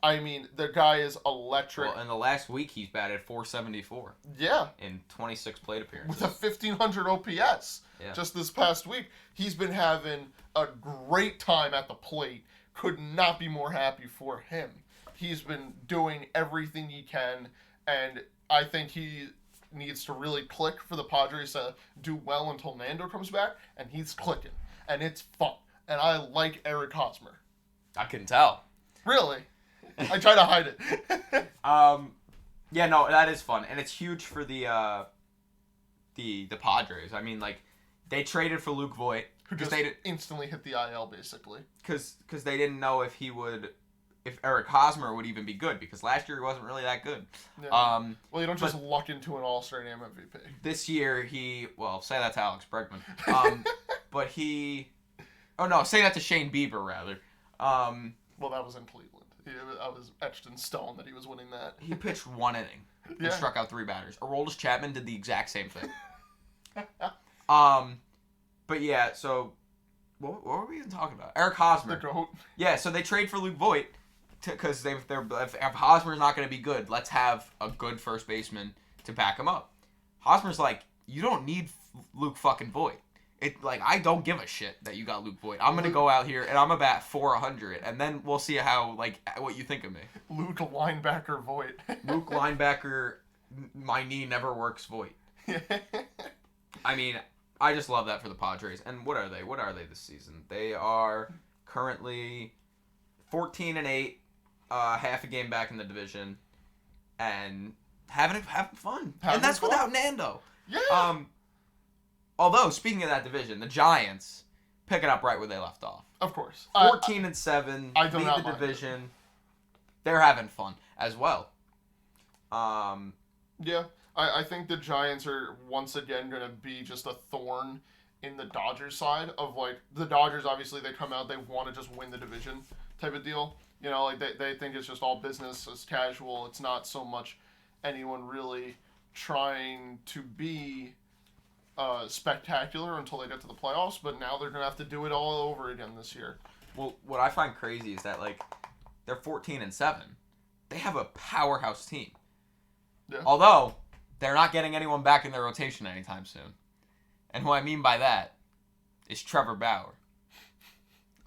Speaker 2: I mean, the guy is electric.
Speaker 1: Well, in the last week, he's batted .474.
Speaker 2: Yeah.
Speaker 1: In 26 plate appearances.
Speaker 2: With a 1,500 OPS.
Speaker 1: Yeah.
Speaker 2: Just this past week. He's been having a great time at the plate. Could not be more happy for him. He's been doing everything he can, and I think he needs to really click for the Padres to do well until Nando comes back, and he's clicking. And it's fun. And I like Eric Hosmer.
Speaker 1: I can tell.
Speaker 2: Really? I try to hide it.
Speaker 1: Yeah, no, that is fun. And it's huge for the Padres. I mean, like, they traded for Luke Voit.
Speaker 2: Who just instantly hit the IL, basically.
Speaker 1: Because they didn't know if Eric Hosmer would even be good, because last year he wasn't really that good.
Speaker 2: Yeah. Well, you don't just luck into an All-Star Game MVP.
Speaker 1: This year, say that to Alex Bregman. But say that to Shane Bieber, rather.
Speaker 2: Well, that was in Cleveland. I was etched in stone that he was winning that.
Speaker 1: He pitched one inning and struck out 3 batters. Aroldis Chapman did the exact same thing. But yeah, so what were we even talking about? Eric Hosmer.
Speaker 2: The GOAT.
Speaker 1: Yeah, so they trade for Luke Voit because if Hosmer's not going to be good, let's have a good first baseman to back him up. Hosmer's like, you don't need Luke fucking Voit. I don't give a shit that you got Luke Voit. I'm gonna go out here and I'm gonna bat .400, and then we'll see what you think of me.
Speaker 2: Luke linebacker Voit.
Speaker 1: Luke linebacker, my knee never works Voit. I mean, I just love that for the Padres. And what are they? What are they this season? They are currently 14-8, half a game back in the division, and having fun. And that's without Nando.
Speaker 2: Yeah.
Speaker 1: Although, speaking of that division, the Giants pick it up right where they left off.
Speaker 2: Of course.
Speaker 1: 14-7,
Speaker 2: I do
Speaker 1: lead
Speaker 2: not
Speaker 1: the
Speaker 2: mind
Speaker 1: division. They're having fun as well.
Speaker 2: Yeah, I think the Giants are once again going to be just a thorn in the Dodgers side of, the Dodgers, obviously, they come out, they want to just win the division type of deal. You know, they think it's just all business, it's casual, it's not so much anyone really trying to be spectacular until they get to the playoffs, but now they're going to have to do it all over again this year.
Speaker 1: Well, what I find crazy is that, they're 14-7. They have a powerhouse team.
Speaker 2: Yeah.
Speaker 1: Although, they're not getting anyone back in their rotation anytime soon. And what I mean by that is Trevor Bauer.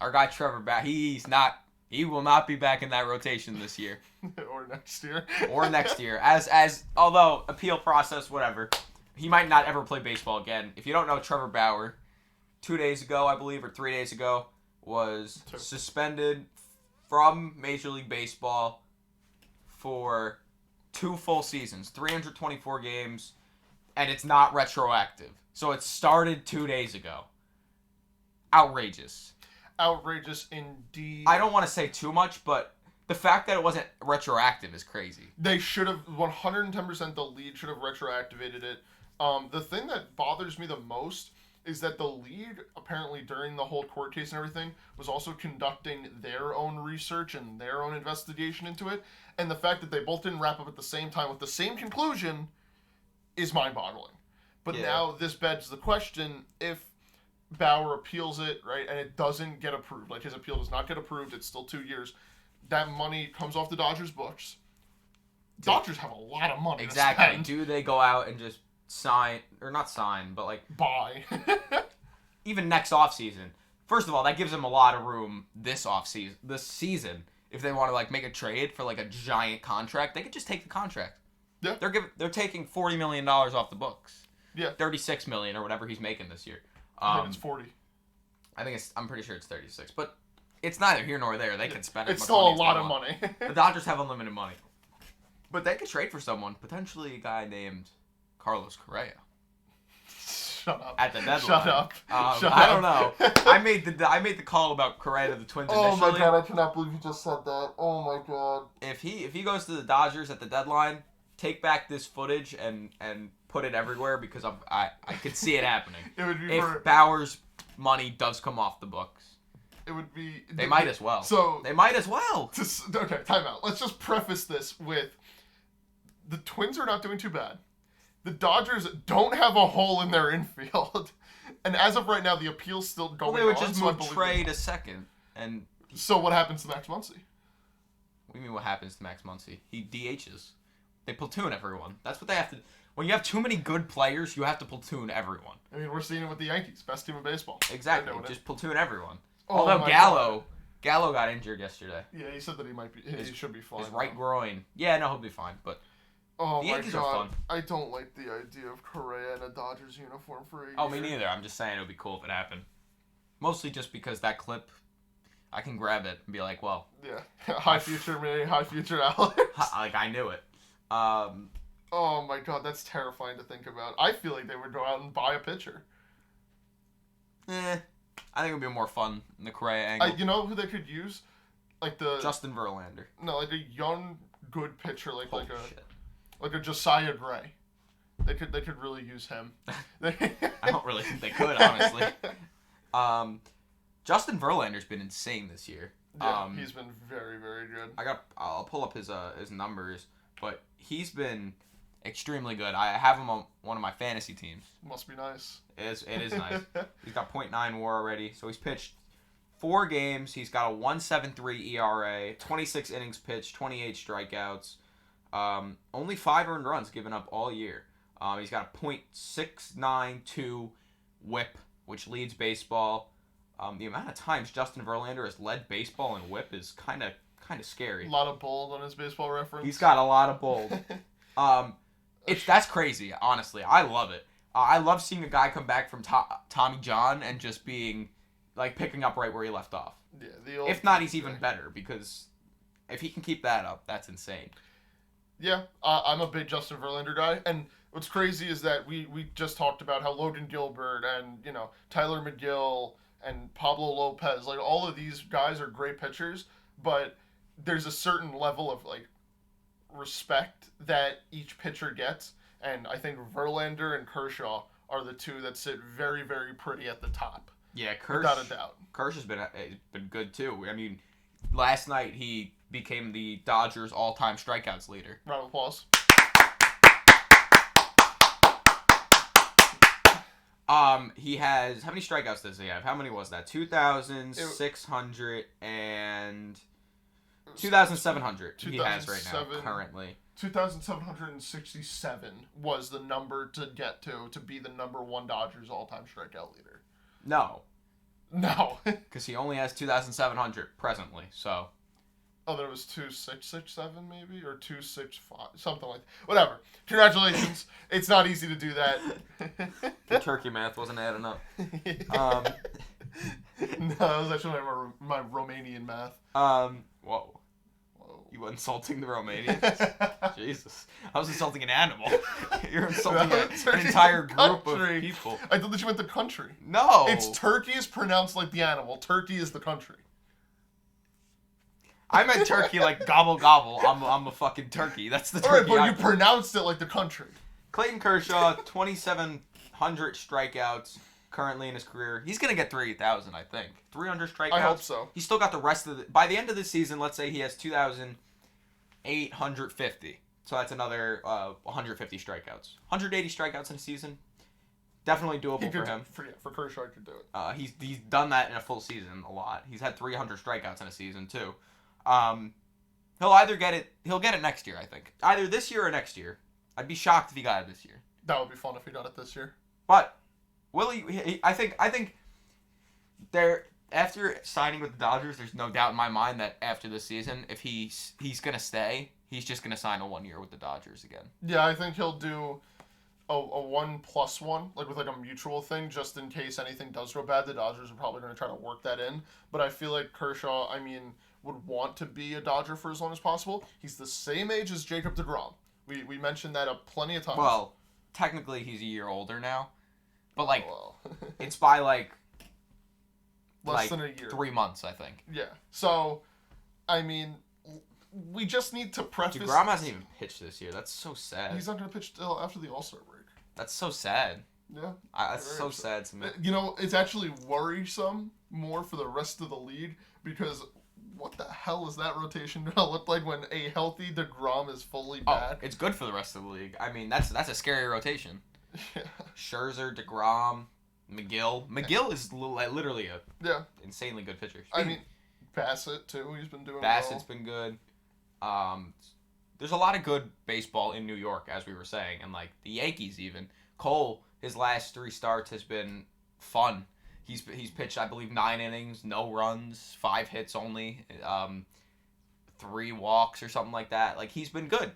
Speaker 1: Our guy Trevor Bauer, he will not be back in that rotation this year.
Speaker 2: Or next year.
Speaker 1: Or next year. Although, appeal process, whatever. He might not ever play baseball again. If you don't know Trevor Bauer, 2 days ago, I believe, or 3 days ago, was suspended from Major League Baseball for 2 full seasons, 324 games, and it's not retroactive. So it started 2 days ago. Outrageous.
Speaker 2: Outrageous indeed.
Speaker 1: I don't want to say too much, but the fact that it wasn't retroactive is crazy.
Speaker 2: They should have, 110% the league should have retroactivated it. The thing that bothers me the most is that the league, apparently during the whole court case and everything, was also conducting their own research and their own investigation into it. And the fact that they both didn't wrap up at the same time with the same conclusion is mind-boggling. But now this begs the question, if Bauer appeals it, right, and it doesn't get approved, his appeal does not get approved, it's still 2 years, that money comes off the Dodgers' books. Dodgers have a lot of money to spend.
Speaker 1: Do they go out and just sign, or not sign, but
Speaker 2: buy.
Speaker 1: Even next offseason. First of all, that gives them a lot of room this season. If they want to make a trade for a giant contract, they could just take the contract.
Speaker 2: Yeah.
Speaker 1: They're taking $40 million off the books.
Speaker 2: Yeah.
Speaker 1: $36 million or whatever he's making this year.
Speaker 2: I think it's 40.
Speaker 1: I'm pretty sure it's 36, but it's neither here nor there. They can spend it.
Speaker 2: It's still a lot of money.
Speaker 1: The Dodgers have unlimited money. But they could trade for someone, potentially a guy named Carlos Correa.
Speaker 2: Shut up.
Speaker 1: At the deadline.
Speaker 2: Shut up.
Speaker 1: I don't know. I made the call about Correa to the Twins initially.
Speaker 2: Oh my god, I cannot believe you just said that. Oh my god.
Speaker 1: If he goes to the Dodgers at the deadline, take back this footage and put it everywhere because I could see it happening.
Speaker 2: It would be
Speaker 1: if Bauer's money does come off the books.
Speaker 2: It would be.
Speaker 1: They might as well. They might as well.
Speaker 2: Okay, time out. Let's just preface this with the Twins are not doing too bad. The Dodgers don't have a hole in their infield. And as of right now, the appeal's still going on.
Speaker 1: Well, they would just move Trey to second.
Speaker 2: So what happens to Max Muncy?
Speaker 1: What do you mean what happens to Max Muncy? He DHs. They platoon everyone. That's what they have to... When you have too many good players, you have to platoon everyone.
Speaker 2: I mean, we're seeing it with the Yankees. Best team in baseball.
Speaker 1: Exactly. Just platoon everyone.
Speaker 2: Oh,
Speaker 1: although Gallo got injured yesterday.
Speaker 2: Yeah, he said that he should be fine.
Speaker 1: His right groin. Yeah, no, he'll be fine. But
Speaker 2: the
Speaker 1: Yankees
Speaker 2: my God.
Speaker 1: are fun.
Speaker 2: I don't like the idea of Correa in a Dodgers uniform for a year.
Speaker 1: Oh, me neither. I'm just saying it would be cool if it happened. Mostly just because that clip, I can grab it and be like, well.
Speaker 2: Yeah. High future me, high future Alex.
Speaker 1: I knew it.
Speaker 2: Oh my God, that's terrifying to think about. I feel like they would go out and buy a pitcher.
Speaker 1: I think it would be more fun in the Correa angle.
Speaker 2: You know who they could use?
Speaker 1: Justin Verlander.
Speaker 2: No, a young, good pitcher, like a Josiah Gray. They could really use him.
Speaker 1: I don't really think they could, honestly. Justin Verlander's been insane this year.
Speaker 2: Yeah, he's been very, very good.
Speaker 1: I'll pull up his numbers, but he's been extremely good. I have him on one of my fantasy teams.
Speaker 2: Must be nice.
Speaker 1: It is nice. He's got .9 WAR already, so he's pitched 4 games. He's got a 1.73 ERA, 26 innings pitched, 28 strikeouts, only 5 earned runs given up all year. He's got a .692 WHIP, which leads baseball. The amount of times Justin Verlander has led baseball in WHIP is kind of scary.
Speaker 2: A lot of bold on his baseball reference.
Speaker 1: He's got a lot of bold. That's crazy. Honestly, I love it. I love seeing a guy come back from Tommy John and just being like picking up right where he left off.
Speaker 2: Yeah,
Speaker 1: if not, he's even better because if he can keep that up, that's insane.
Speaker 2: Yeah, I'm a big Justin Verlander guy, and what's crazy is that we just talked about how Logan Gilbert and Tyler McGill and Pablo Lopez, like all of these guys are great pitchers, but there's a certain level of like respect that each pitcher gets, and I think Verlander and Kershaw are the two that sit very, very pretty at the top.
Speaker 1: Yeah,
Speaker 2: without a doubt.
Speaker 1: Kershaw's been good too. I mean, last night he became the Dodgers' all-time strikeouts leader.
Speaker 2: Round of applause.
Speaker 1: He has, how many strikeouts does he have? How many was that? 2,600 and 2,700 he has right now, currently.
Speaker 2: 2,767 was the number to get to be the number 1 Dodgers all-time strikeout leader.
Speaker 1: No.
Speaker 2: Because
Speaker 1: he only has 2,700 presently, so.
Speaker 2: Oh, there was 2,667 maybe? Or 2,665, something like that. Whatever. Congratulations. It's not easy to do that.
Speaker 1: The turkey math wasn't adding up.
Speaker 2: No, that was actually my Romanian math.
Speaker 1: Whoa. You were insulting the Romanians? Jesus. I was insulting an animal. You're insulting an entire group of people.
Speaker 2: I thought that you meant the country.
Speaker 1: No.
Speaker 2: Turkey is pronounced like the animal. Turkey is the country.
Speaker 1: I meant turkey like gobble gobble. I'm a fucking turkey. That's the turkey.
Speaker 2: Alright, but you pronounced it like the country.
Speaker 1: Clayton Kershaw, 2,700 strikeouts currently in his career. He's going to get 3,000, I think. 300 strikeouts. I
Speaker 2: hope so.
Speaker 1: He's still got the rest of by the end of the season, let's say he has 2,850. So that's another 150 strikeouts. 180 strikeouts in a season. Definitely doable for him.
Speaker 2: For Kershaw, he could do it.
Speaker 1: He's done that in a full season a lot. He's had 300 strikeouts in a season, too. He'll get it next year, I think. Either this year or next year. I'd be shocked if he got it this year.
Speaker 2: That would be fun if he got it this year.
Speaker 1: But will he? I think after signing with the Dodgers, there's no doubt in my mind that after this season, if he's gonna stay, he's just gonna sign a 1 year with the Dodgers again.
Speaker 2: Yeah, I think he'll do a 1+1, like with like a mutual thing, just in case anything does go bad. The Dodgers are probably gonna try to work that in. But I feel like Kershaw, would want to be a Dodger for as long as possible. He's the same age as Jacob deGrom. We mentioned that plenty of times.
Speaker 1: Well, technically he's a year older now, but it's by
Speaker 2: less than a year,
Speaker 1: 3 months, I think.
Speaker 2: Yeah. So, we just need to preface.
Speaker 1: deGrom hasn't even pitched this year. That's so sad.
Speaker 2: He's not going to pitch till after the All-Star break.
Speaker 1: That's so sad.
Speaker 2: Yeah.
Speaker 1: That's so sad to me.
Speaker 2: It's actually worrisome more for the rest of the league because what the hell is that rotation going to look like when a healthy deGrom is fully back?
Speaker 1: It's good for the rest of the league. That's a scary rotation.
Speaker 2: Yeah.
Speaker 1: Scherzer, deGrom, McGill. McGill is literally a insanely good pitcher.
Speaker 2: Bassett too. He's been doing
Speaker 1: Bassett's been good. There's a lot of good baseball in New York, as we were saying, and the Yankees even. Cole, his last 3 starts has been fun. He's pitched, I believe, 9 innings, no runs, 5 hits only, 3 walks or something like that. He's been good.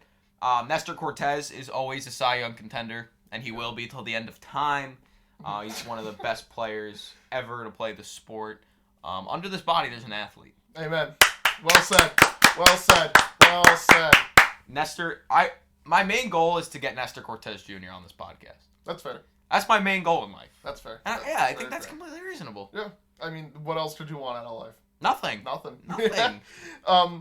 Speaker 1: Nestor Cortez is always a Cy Young contender, and he will be till the end of time. He's one of the best players ever to play the sport. Under this body, there's an athlete.
Speaker 2: Amen. Well said. Well said. Well said.
Speaker 1: Nestor, my main goal is to get Nestor Cortez Jr. on this podcast.
Speaker 2: That's fair.
Speaker 1: That's my main goal in life.
Speaker 2: That's fair.
Speaker 1: I think that's completely reasonable.
Speaker 2: Yeah. What else could you want out of life?
Speaker 1: Nothing.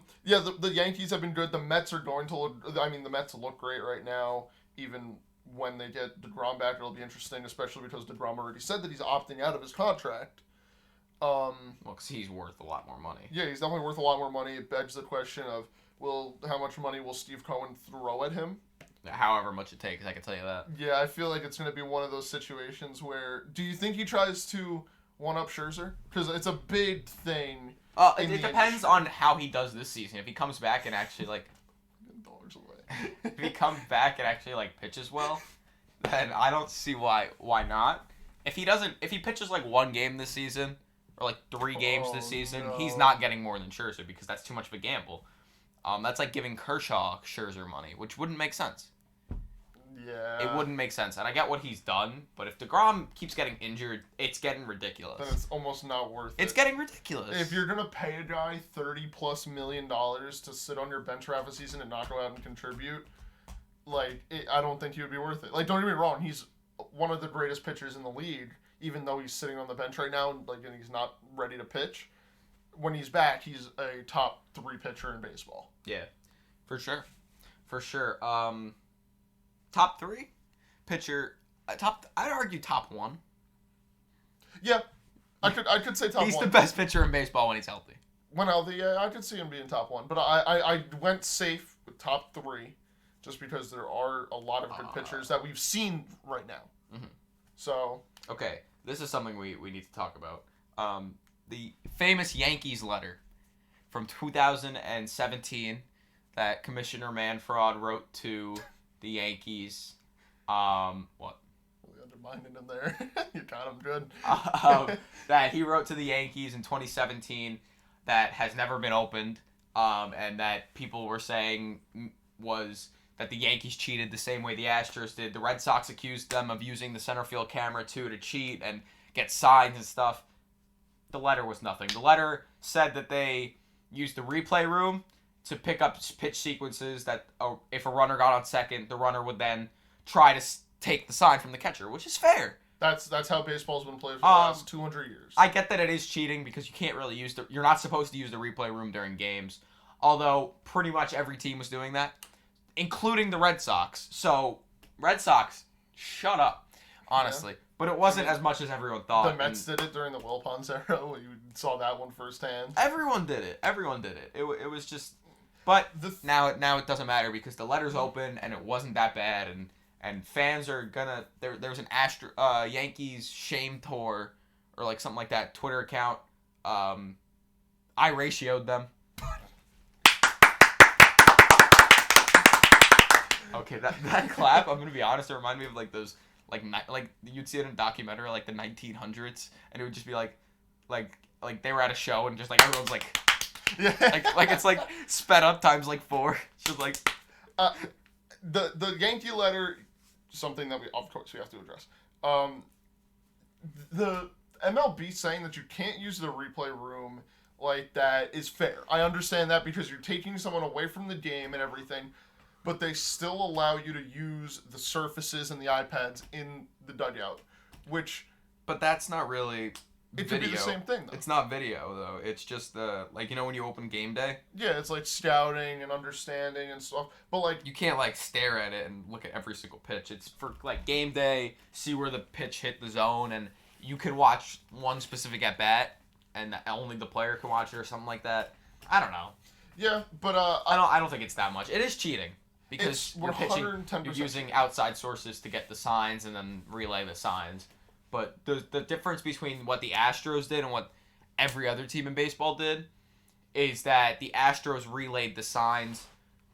Speaker 2: The Yankees have been good. The Mets are going to look... the Mets look great right now. Even when they get deGrom back, it'll be interesting, especially because deGrom already said that he's opting out of his contract.
Speaker 1: Because he's worth a lot more money.
Speaker 2: Yeah, he's definitely worth a lot more money. It begs the question of, how much money will Steve Cohen throw at him?
Speaker 1: however much it takes. I can tell you that.
Speaker 2: Yeah, I feel like it's going to be one of those situations where... Do you think he tries to one-up Scherzer? Because it's a big thing.
Speaker 1: It depends on how he does this season. If he comes back and actually, like...
Speaker 2: Dollars away.
Speaker 1: If he comes back and actually, like, pitches well, then I don't see why not. If he pitches, like, one game this season, or, like, 3 games this season, he's not getting more than Scherzer because that's too much of a gamble. That's like giving Kershaw Scherzer money, which wouldn't make sense.
Speaker 2: Yeah.
Speaker 1: It wouldn't make sense. And I get what he's done, but if DeGrom keeps getting injured, it's getting ridiculous.
Speaker 2: Then it's almost not worth it.
Speaker 1: It's getting ridiculous.
Speaker 2: If you're going to pay a guy $30+ million to sit on your bench for half a season and not go out and contribute, like, I don't think he would be worth it. Like, don't get me wrong, he's one of the greatest pitchers in the league, even though he's sitting on the bench right now and he's not ready to pitch. When he's back, he's a top 3 pitcher in baseball.
Speaker 1: Yeah, for sure. Top 3 pitcher. I'd argue top 1.
Speaker 2: Yeah, I could say top 1.
Speaker 1: He's the best pitcher in baseball when he's healthy.
Speaker 2: When healthy, yeah, I could see him being top 1. But I went safe with top 3, just because there are a lot of good pitchers that we've seen right now.
Speaker 1: Mm-hmm.
Speaker 2: So
Speaker 1: okay, this is something we need to talk about. The famous Yankees letter from 2017 that Commissioner Manfred wrote to the Yankees. What?
Speaker 2: Really undermining him there. You got him good.
Speaker 1: That he wrote to the Yankees in 2017 that has never been opened, and that people were saying was that the Yankees cheated the same way the Astros did. The Red Sox accused them of using the center field camera to cheat and get signs and stuff. The letter was nothing. The letter said that they used the replay room to pick up pitch sequences that if a runner got on second, the runner would then try to take the sign from the catcher, which is fair.
Speaker 2: That's how baseball's been played for the last 200 years.
Speaker 1: I get that it is cheating because you can't really you're not supposed to use the replay room during games. Although pretty much every team was doing that, including the Red Sox. So, Red Sox, shut up, honestly. Yeah. But it wasn't as much as everyone thought.
Speaker 2: The Mets did it during the Wilpons era. You saw that one firsthand.
Speaker 1: Everyone did it. It was just... But now it doesn't matter because the letter's open and it wasn't that bad. And fans are gonna... There's an Yankees shame tour or like something like that Twitter account. I ratioed them. Okay, that clap, I'm gonna be honest, it reminded me of like those... Like you'd see it in a documentary like the 1900s, and it would just be like they were at a show and just like everyone's like, yeah, like it's like sped up times like 4. Just like,
Speaker 2: the Yankee letter, something that we have to address. The MLB saying that you can't use the replay room like that is fair. I understand that because you're taking someone away from the game and everything. But they still allow you to use the surfaces and the iPads in the dugout, which...
Speaker 1: But that's not really video.
Speaker 2: It could be the same thing, though.
Speaker 1: It's not video, though. It's just, like, you know when you open Game Day?
Speaker 2: Yeah, it's like scouting and understanding and stuff. But, like...
Speaker 1: You can't, like, stare at it and look at every single pitch. It's for, like, Game Day, see where the pitch hit the zone, and you can watch one specific at-bat, and only the player can watch it or something like that. I don't know.
Speaker 2: Yeah, but,
Speaker 1: I don't think it's that much. It is cheating. Because
Speaker 2: you're pitching, you're
Speaker 1: using outside sources to get the signs and then relay the signs. But the difference between what the Astros did and what every other team in baseball did is that the Astros relayed the signs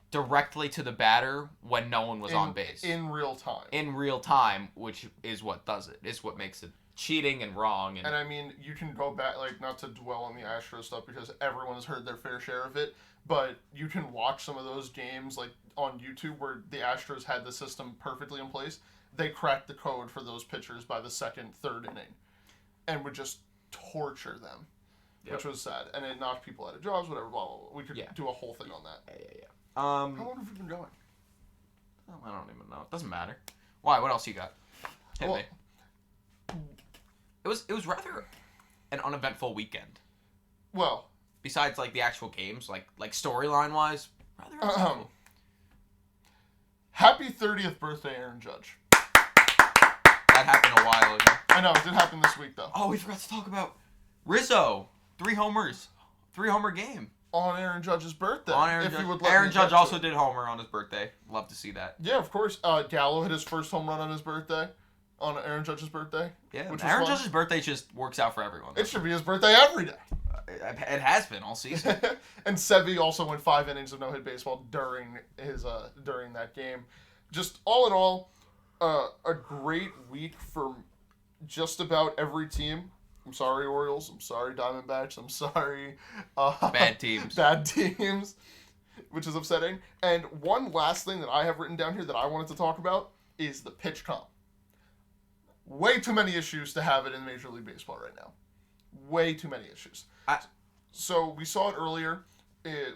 Speaker 1: directly to the batter when no one was on base.
Speaker 2: In real time.
Speaker 1: In real time, which is what does it. It's what makes it cheating and wrong.
Speaker 2: And I mean, you can go back, like, not to dwell on the Astros stuff because everyone's heard their fair share of it, but you can watch some of those games, like, on YouTube where the Astros had the system perfectly in place. They cracked the code for those pitchers by the second, third inning and would just torture them, which was sad. And it knocked people out of jobs, whatever, blah, blah, blah. We could do a whole thing on that.
Speaker 1: Yeah.
Speaker 2: How long have we been going?
Speaker 1: I don't even know. It doesn't matter. Why? What else you got? Hit me. It was rather an uneventful weekend.
Speaker 2: Well,
Speaker 1: besides like the actual games, like storyline wise, rather uneventful.
Speaker 2: Happy 30th birthday, Aaron Judge.
Speaker 1: That happened a while ago.
Speaker 2: I know, it did happen this week though.
Speaker 1: Oh, we forgot to talk about Rizzo. 3 homers. 3-homer game.
Speaker 2: on Aaron Judge's birthday.
Speaker 1: On Aaron Judge. Aaron Judge also did homer on his birthday. Love to see that.
Speaker 2: Yeah, of course. Gallo hit his first home run on his birthday. On Aaron Judge's birthday.
Speaker 1: Yeah, Aaron Judge's birthday just works out for everyone.
Speaker 2: It should be his birthday every day.
Speaker 1: It has been all season.
Speaker 2: And Sevy also went 5 innings of no-hit baseball during that game. Just all in all, a great week for just about every team. I'm sorry, Orioles. I'm sorry, Diamondbacks. I'm sorry.
Speaker 1: Bad teams.
Speaker 2: Bad teams, which is upsetting. And one last thing that I have written down here that I wanted to talk about is the pitch comp. Way too many issues to have it in Major League Baseball right now. Way too many issues. So we saw it earlier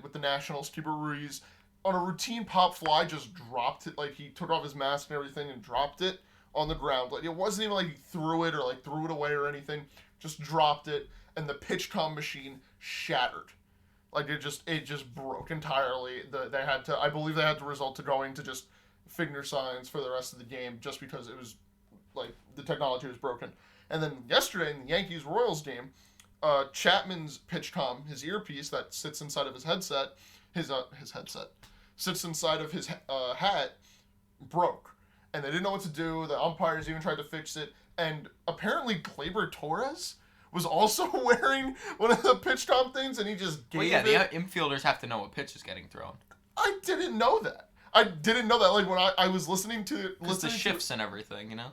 Speaker 2: with the Nationals. Keeper Ruiz, on a routine pop fly, just dropped it. Like, he took off his mask and everything and dropped it on the ground. Like, it wasn't even like he threw it or like threw it away or anything. Just dropped it, and the pitch comm machine shattered. Like, it just broke entirely. I believe they had to resort to going to just finger signs for the rest of the game, just because it was like the technology was broken. And then yesterday in the Yankees-Royals game, Chapman's pitch comm, his earpiece that sits inside of his headset, his headset sits inside of his hat, broke, and they didn't know what to do. The umpires even tried to fix it, and apparently Gleyber Torres was also wearing one of the pitch comm things, and he just gave it.
Speaker 1: The infielders have to know what pitch is getting thrown.
Speaker 2: I didn't know that. Like, when I was listening to
Speaker 1: the shifts and everything, you know.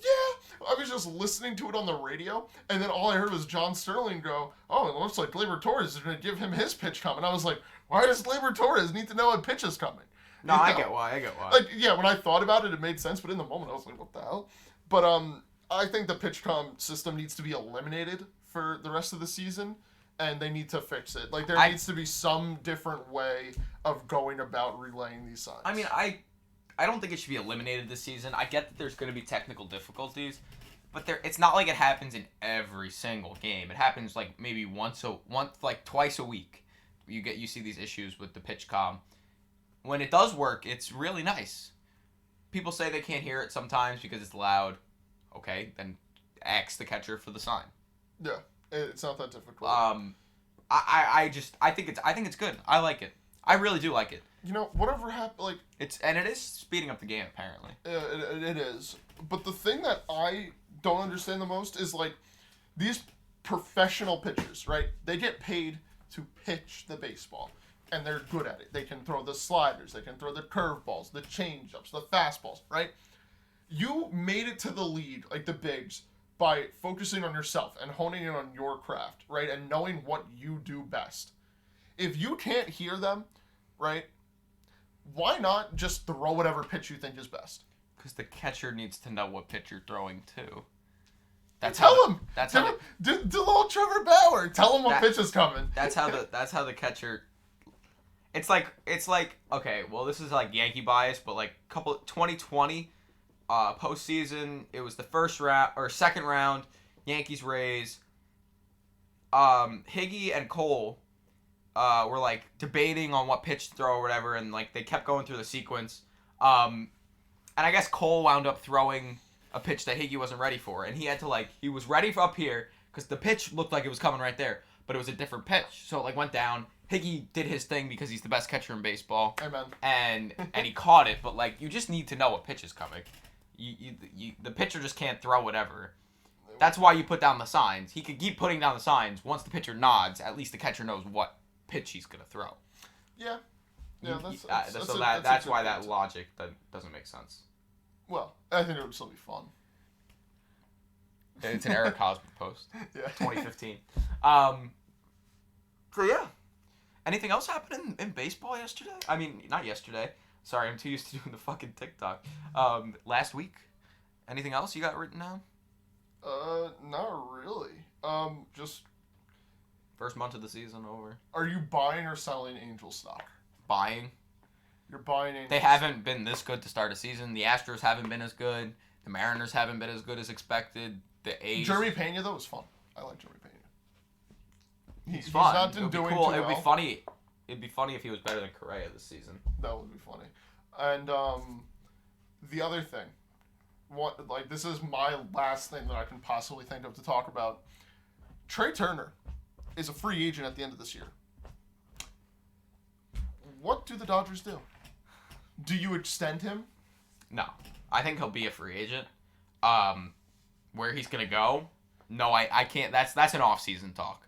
Speaker 2: Yeah, I was just listening to it on the radio, and then all I heard was John Sterling go, "Oh, it looks like Gleyber Torres is going to give him his pitch coming." I was like, "Why does Gleyber Torres need to know what pitch is coming?"
Speaker 1: No, I get why.
Speaker 2: Like, yeah, when I thought about it, it made sense, but in the moment, I was like, "What the hell?" But I think the pitch comm system needs to be eliminated for the rest of the season, and they need to fix it. Like, there needs to be some different way of going about relaying these signs.
Speaker 1: I mean, I don't think it should be eliminated this season. I get that there's going to be technical difficulties, but it's not like it happens in every single game. It happens like maybe twice a week. You see these issues with the pitch comm. When it does work, it's really nice. People say they can't hear it sometimes because it's loud. Okay, then ask the catcher for the sign.
Speaker 2: Yeah, it's not that difficult.
Speaker 1: I think it's good. I like it. I really do like it.
Speaker 2: You know, whatever happened, like...
Speaker 1: It is speeding up the game, apparently.
Speaker 2: It is. But the thing that I don't understand the most is, like, these professional pitchers, right? They get paid to pitch the baseball, and they're good at it. They can throw the sliders, they can throw the curveballs, the changeups, the fastballs, right? You made it to the league, like the bigs, by focusing on yourself and honing in on your craft, right? And knowing what you do best. If you can't hear them, right, why not just throw whatever pitch you think is best?
Speaker 1: Because the catcher needs to know what pitch you're throwing to.
Speaker 2: Tell him. Do little Trevor Bauer. Tell him what pitch is coming.
Speaker 1: That's how the catcher. It's like okay. Well, this is like Yankee bias, but like 2020 postseason, it was the first round or second round. Yankees Rays. Higgy and Cole were like debating on what pitch to throw or whatever, and like they kept going through the sequence. And I guess Cole wound up throwing a pitch that Higgy wasn't ready for, and he had to he was ready for up here because the pitch looked like it was coming right there, but it was a different pitch, so it went down. Higgy did his thing because he's the best catcher in baseball.
Speaker 2: Amen.
Speaker 1: And he caught it, but you just need to know what pitch is coming. The pitcher just can't throw whatever. That's why you put down the signs. He could keep putting down the signs. Once the pitcher nods, at least the catcher knows what pitch he's gonna throw.
Speaker 2: Yeah. Yeah,
Speaker 1: that's why that logic doesn't make sense.
Speaker 2: Well, I think it would still be fun.
Speaker 1: It's an Eric Hosmer post.
Speaker 2: Yeah.
Speaker 1: 2015. So yeah. Anything else happened in baseball yesterday? I mean, not yesterday. Sorry, I'm too used to doing the fucking TikTok. Last week. Anything else you got written down?
Speaker 2: Not really. Just...
Speaker 1: First month of the season over.
Speaker 2: Are you buying or selling Angel stock?
Speaker 1: Buying.
Speaker 2: You're buying Angel
Speaker 1: They haven't been this good to start a season. The Astros haven't been as good. The Mariners haven't been as good as expected. The A's...
Speaker 2: Jeremy Pena, though, was fun. I like Jeremy Pena.
Speaker 1: He's fun.
Speaker 2: Not been doing
Speaker 1: cool.
Speaker 2: too
Speaker 1: It'd
Speaker 2: well.
Speaker 1: be funny. It'd be funny if he was better than Correa this season.
Speaker 2: That would be funny. And the other thing, this is my last thing that I can possibly think of to talk about. Trey Turner is a free agent at the end of this year. what do the Dodgers do? Do you extend him?
Speaker 1: No. I think he'll be a free agent. Where he's going to go? No, I can't. That's an off-season talk.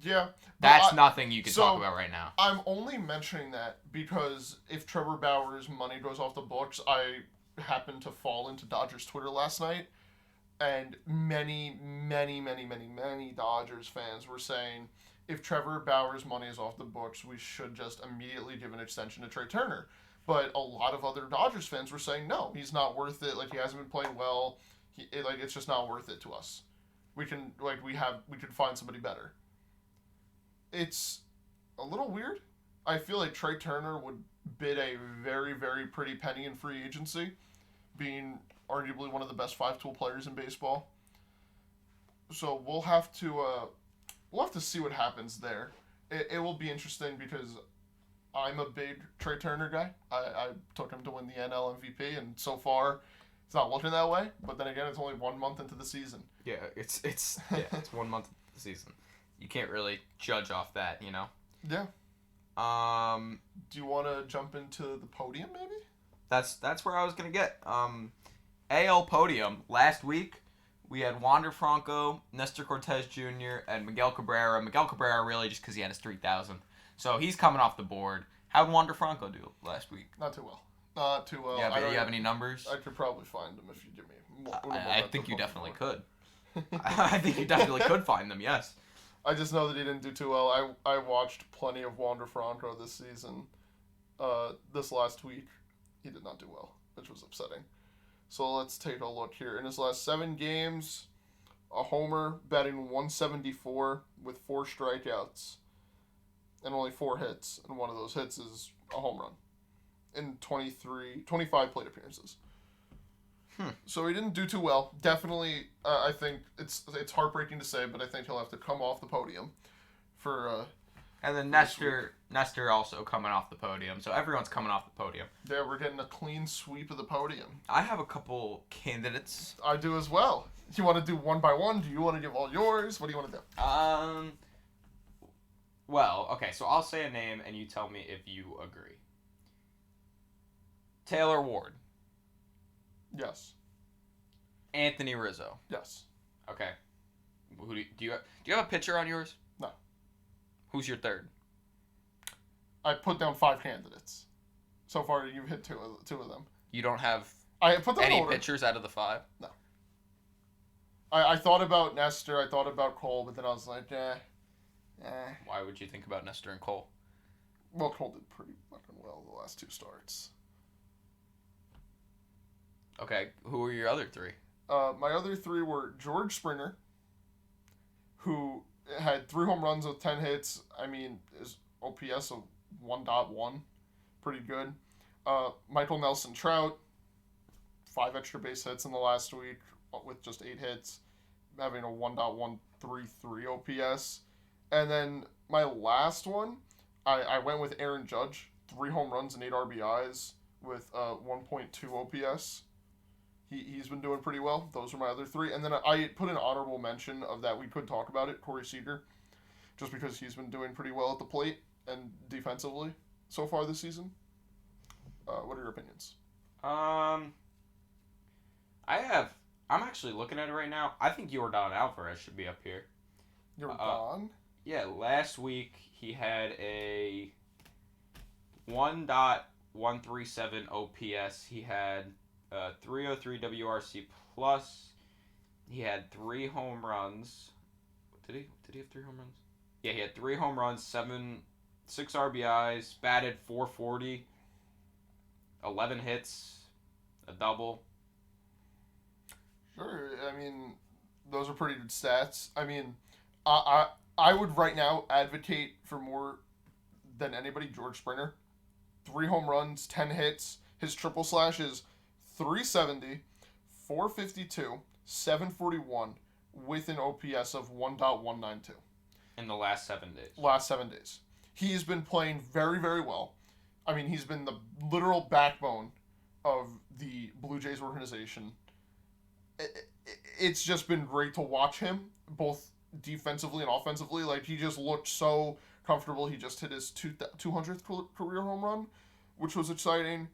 Speaker 2: Yeah.
Speaker 1: That's nothing you can talk about right now.
Speaker 2: I'm only mentioning that because if Trevor Bauer's money goes off the books, I happened to fall into Dodgers Twitter last night, and many Dodgers fans were saying, if Trevor Bauer's money is off the books, we should just immediately give an extension to Trey Turner. But a lot of other Dodgers fans were saying, no, he's not worth it. Like, he hasn't been playing well. It's just not worth it to us. We can find somebody better. It's a little weird. I feel like Trey Turner would bid a very, very pretty penny in free agency, being arguably one of the best 5-tool players in baseball. So we'll have to see what happens there. It will be interesting because I'm a big Trey Turner guy. I took him to win the NL MVP, and so far it's not looking that way. But then again, it's only 1 month into the season.
Speaker 1: Yeah, it's 1 month into the season. You can't really judge off that, you know?
Speaker 2: Yeah. Do you want to jump into the podium, maybe?
Speaker 1: That's where I was going to get. AL podium. Last week, we had Wander Franco, Nestor Cortez Jr., and Miguel Cabrera. Miguel Cabrera really just because he had his 3,000. So he's coming off the board. How'd Wander Franco do last week?
Speaker 2: Not too well. Not too well.
Speaker 1: Yeah, but do you have any numbers?
Speaker 2: I could probably find them if you give me more.
Speaker 1: I think you definitely could. I think you definitely could find them, yes.
Speaker 2: I just know that he didn't do too well. I watched plenty of Wander Franco this season. This last week, he did not do well, which was upsetting. So let's take a look here. In his last 7 games, a homer, batting .174 with 4 strikeouts and only 4 hits. And one of those hits is a home run in 25 plate appearances. So he didn't do too well. Definitely, I think it's heartbreaking to say, but I think he'll have to come off the podium for.
Speaker 1: And then Nestor also coming off the podium. So everyone's coming off the podium.
Speaker 2: Yeah, we're getting a clean sweep of the podium.
Speaker 1: I have a couple candidates.
Speaker 2: I do as well. Do you want to do one by one? Do you want to give all yours? What do you want to do?
Speaker 1: Well, okay, so I'll say a name and you tell me if you agree. Taylor Ward.
Speaker 2: Yes.
Speaker 1: Anthony Rizzo.
Speaker 2: Yes.
Speaker 1: Okay. Who do you have a pitcher on yours?
Speaker 2: No.
Speaker 1: Who's your third?
Speaker 2: I put down 5 candidates. So far, you've hit two of them.
Speaker 1: You don't have
Speaker 2: I put them
Speaker 1: any pitchers out of the 5?
Speaker 2: No. I thought about Nestor. I thought about Cole, but then I was like,
Speaker 1: Why would you think about Nestor and Cole?
Speaker 2: Well, Cole did pretty fucking well the last 2 starts.
Speaker 1: Okay, who are your other 3?
Speaker 2: My other 3 were George Springer, who had 3 home runs with 10 hits. I mean, his OPS of 1.1, pretty good. Michael Nelson Trout, 5 extra base hits in the last week with just 8 hits, having a 1.133 OPS. And then my last one, I went with Aaron Judge, 3 home runs and 8 RBIs with 1.2 OPS. He's been doing pretty well. Those are my other 3. And then I put an honorable mention of that. We could talk about it, Corey Seager, just because he's been doing pretty well at the plate and defensively so far this season. What are your opinions?
Speaker 1: I'm actually looking at it right now. I think Yordan Alvarez should be up here.
Speaker 2: Yordan?
Speaker 1: Yeah, last week he had a 1.137 OPS. He had 303 WRC plus. He had 3 home runs. Did he have 3 home runs? Yeah, he had 3 home runs, 6 RBIs, batted .440, 11 hits, a double.
Speaker 2: Sure. I mean, those are pretty good stats. I mean, I would right now advocate for more than anybody George Springer. 3 home runs, 10 hits. His triple slash is 370, 452, 741 with an OPS of 1.192.
Speaker 1: In the last 7 days.
Speaker 2: Last 7 days. He's been playing very, very well. I mean, he's been the literal backbone of the Blue Jays organization. It's just been great to watch him, both defensively and offensively. Like, he just looked so comfortable. He just hit his 200th career home run, which was exciting.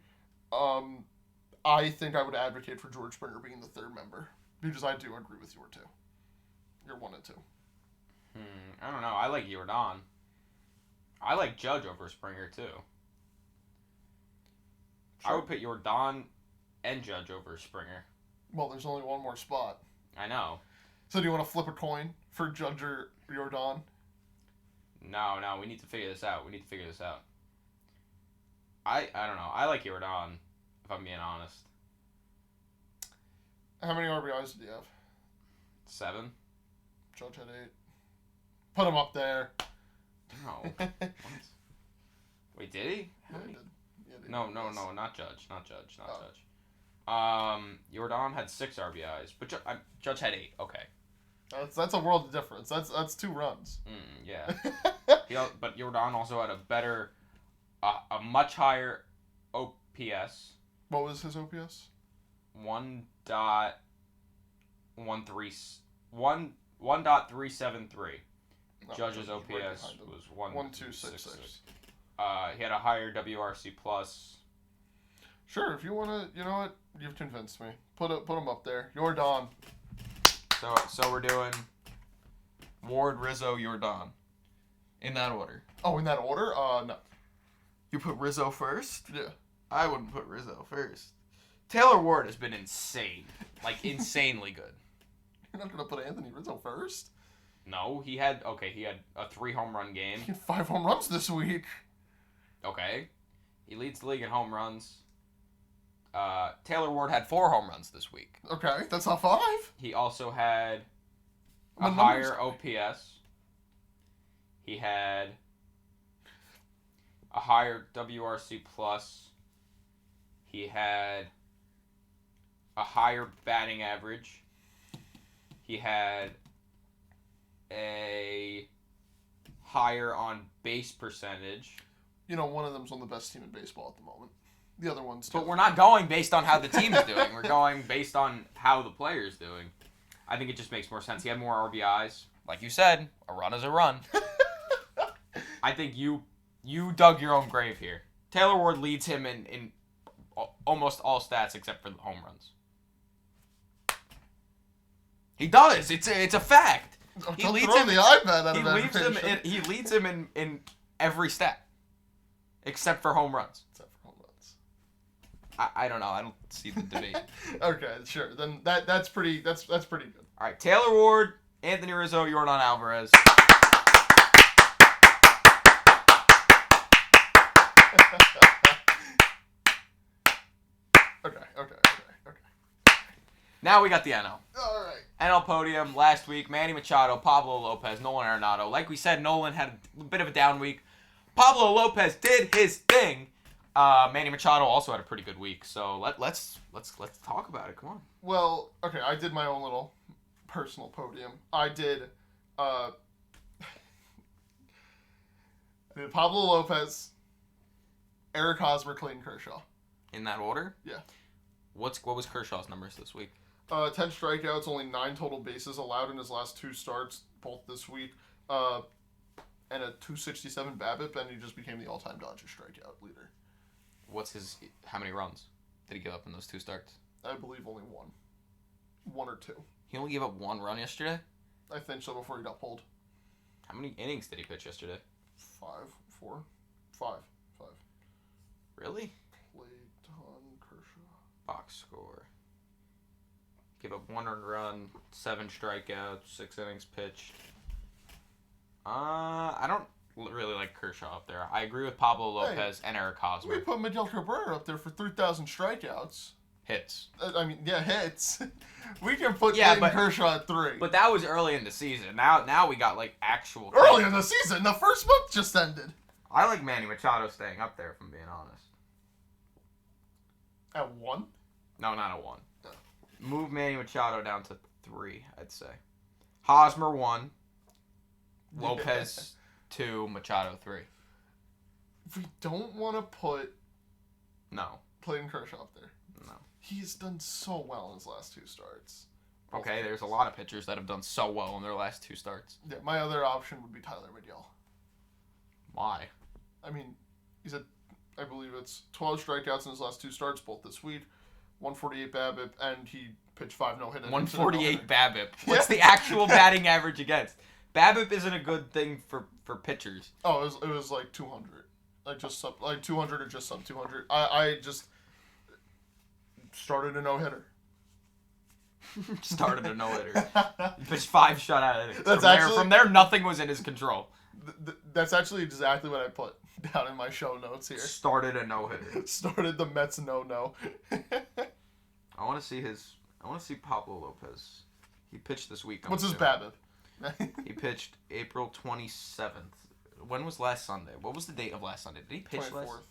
Speaker 2: I think I would advocate for George Springer being the third member, because I do agree with your two. You're 1 and 2.
Speaker 1: I don't know. I like Jordan. I like Judge over Springer, too. Sure. I would put Jordan and Judge over Springer.
Speaker 2: Well, there's only one more spot.
Speaker 1: I know.
Speaker 2: So do you want to flip a coin for Judge or Jordan?
Speaker 1: No, we need to figure this out. I don't know. I like Jordan, if I'm being honest.
Speaker 2: How many RBIs did he have?
Speaker 1: 7.
Speaker 2: Judge had 8. Put him up there.
Speaker 1: No. Wait, did he?
Speaker 2: Yeah, he did.
Speaker 1: No, not Judge. Jordan had 6 RBIs, but Judge had 8. Okay.
Speaker 2: That's a world of difference. That's 2 runs.
Speaker 1: Yeah. But Jordan also had a much higher OPS.
Speaker 2: What was his OPS?
Speaker 1: 1.373. Judge's OPS was
Speaker 2: 1.266.
Speaker 1: He had a higher WRC plus.
Speaker 2: Sure, if you want to, you know what? You've convinced me. Put him up there. Jordan.
Speaker 1: So we're doing Ward, Rizzo, Jordan. In that order.
Speaker 2: Oh, in that order? No.
Speaker 1: You put Rizzo first?
Speaker 2: Yeah.
Speaker 1: I wouldn't put Rizzo first. Taylor Ward has been insane. Like, insanely good.
Speaker 2: You're not going to put Anthony Rizzo first?
Speaker 1: No, he had a 3 home run game.
Speaker 2: He had 5 home runs this week.
Speaker 1: Okay. He leads the league in home runs. Taylor Ward had 4 home runs this week.
Speaker 2: Okay, that's not 5.
Speaker 1: He also had a higher OPS. He had a higher WRC plus. He had a higher batting average. He had a higher on base percentage.
Speaker 2: You know, one of them's on the best team in baseball at the moment. The other one's...
Speaker 1: But we're not going based on how the team's doing. We're going based on how the player's doing. I think it just makes more sense. He had more RBIs. Like you said, a run is a run. I think you dug your own grave here. Taylor Ward leads him in almost all stats except for the home runs. He does. It's a fact.
Speaker 2: He leads him. The iPad out of
Speaker 1: he leads him in every stat except for home runs. I don't know. I don't see the debate.
Speaker 2: Okay, sure. Then that's pretty good.
Speaker 1: All right, Taylor Ward, Anthony Rizzo, Jordan Alvarez.
Speaker 2: Okay.
Speaker 1: Now we got the NL.
Speaker 2: All right.
Speaker 1: NL podium last week. Manny Machado, Pablo Lopez, Nolan Arenado. Like we said, Nolan had a bit of a down week. Pablo Lopez did his thing. Manny Machado also had a pretty good week. So let's talk about it. Come on.
Speaker 2: Well, okay. I did my own little personal podium. I did Pablo Lopez, Eric Hosmer, Clayton Kershaw.
Speaker 1: In that order?
Speaker 2: Yeah.
Speaker 1: What was Kershaw's numbers this week?
Speaker 2: 10 strikeouts, only 9 total bases allowed in his last 2 starts, both this week. And a 267 BABIP, and he just became the all-time Dodger strikeout leader.
Speaker 1: How many runs did he give up in those 2 starts?
Speaker 2: I believe only 1. 1 or 2.
Speaker 1: He only gave up 1 run yesterday?
Speaker 2: I think so, before he got pulled.
Speaker 1: How many innings did he pitch yesterday?
Speaker 2: 5, 4, 5.
Speaker 1: Really?
Speaker 2: Clayton Kershaw.
Speaker 1: Box score. Give up 1 earned run, 7 strikeouts, 6 innings pitched. I don't really like Kershaw up there. I agree with Pablo Lopez and Eric Hosmer.
Speaker 2: We put Miguel Cabrera up there for 3,000 strikeouts.
Speaker 1: Hits.
Speaker 2: Hits. We can put Clayton Kershaw at 3.
Speaker 1: But that was early in the season. Now we got actual.
Speaker 2: Early in the season. The first month just ended.
Speaker 1: I like Manny Machado staying up there, if I'm being honest.
Speaker 2: At 1?
Speaker 1: No, not at 1.
Speaker 2: No.
Speaker 1: Move Manny Machado down to 3, I'd say. Hosmer 1. Lopez 2. Machado 3.
Speaker 2: We don't want to put
Speaker 1: No.
Speaker 2: Clayton Kershaw up there.
Speaker 1: No.
Speaker 2: He's done so well in his last 2 starts.
Speaker 1: Okay, there's a lot of pitchers that have done so well in their last 2 starts.
Speaker 2: Yeah, my other option would be Tyler Miguel.
Speaker 1: Why?
Speaker 2: I mean, I believe it's 12 strikeouts in his last 2 starts, both this week. 148 BABIP, and he pitched 5 no-hit innings.
Speaker 1: 148 BABIP. What's the actual batting average against? BABIP isn't a good thing for pitchers.
Speaker 2: Oh, it was like 200. Like 200 or just sub 200. I just started a no-hitter.
Speaker 1: Started a no-hitter. He pitched 5 shutout innings. From there, nothing was in his control.
Speaker 2: That's actually exactly what I put down in my show notes here.
Speaker 1: Started a no-hitter.
Speaker 2: Started the Mets no.
Speaker 1: I want to see Pablo Lopez. He pitched this week.
Speaker 2: What's his BABIP?
Speaker 1: He pitched April 27th. When was last Sunday? What was the date of last Sunday? Did he pitch
Speaker 2: 24th.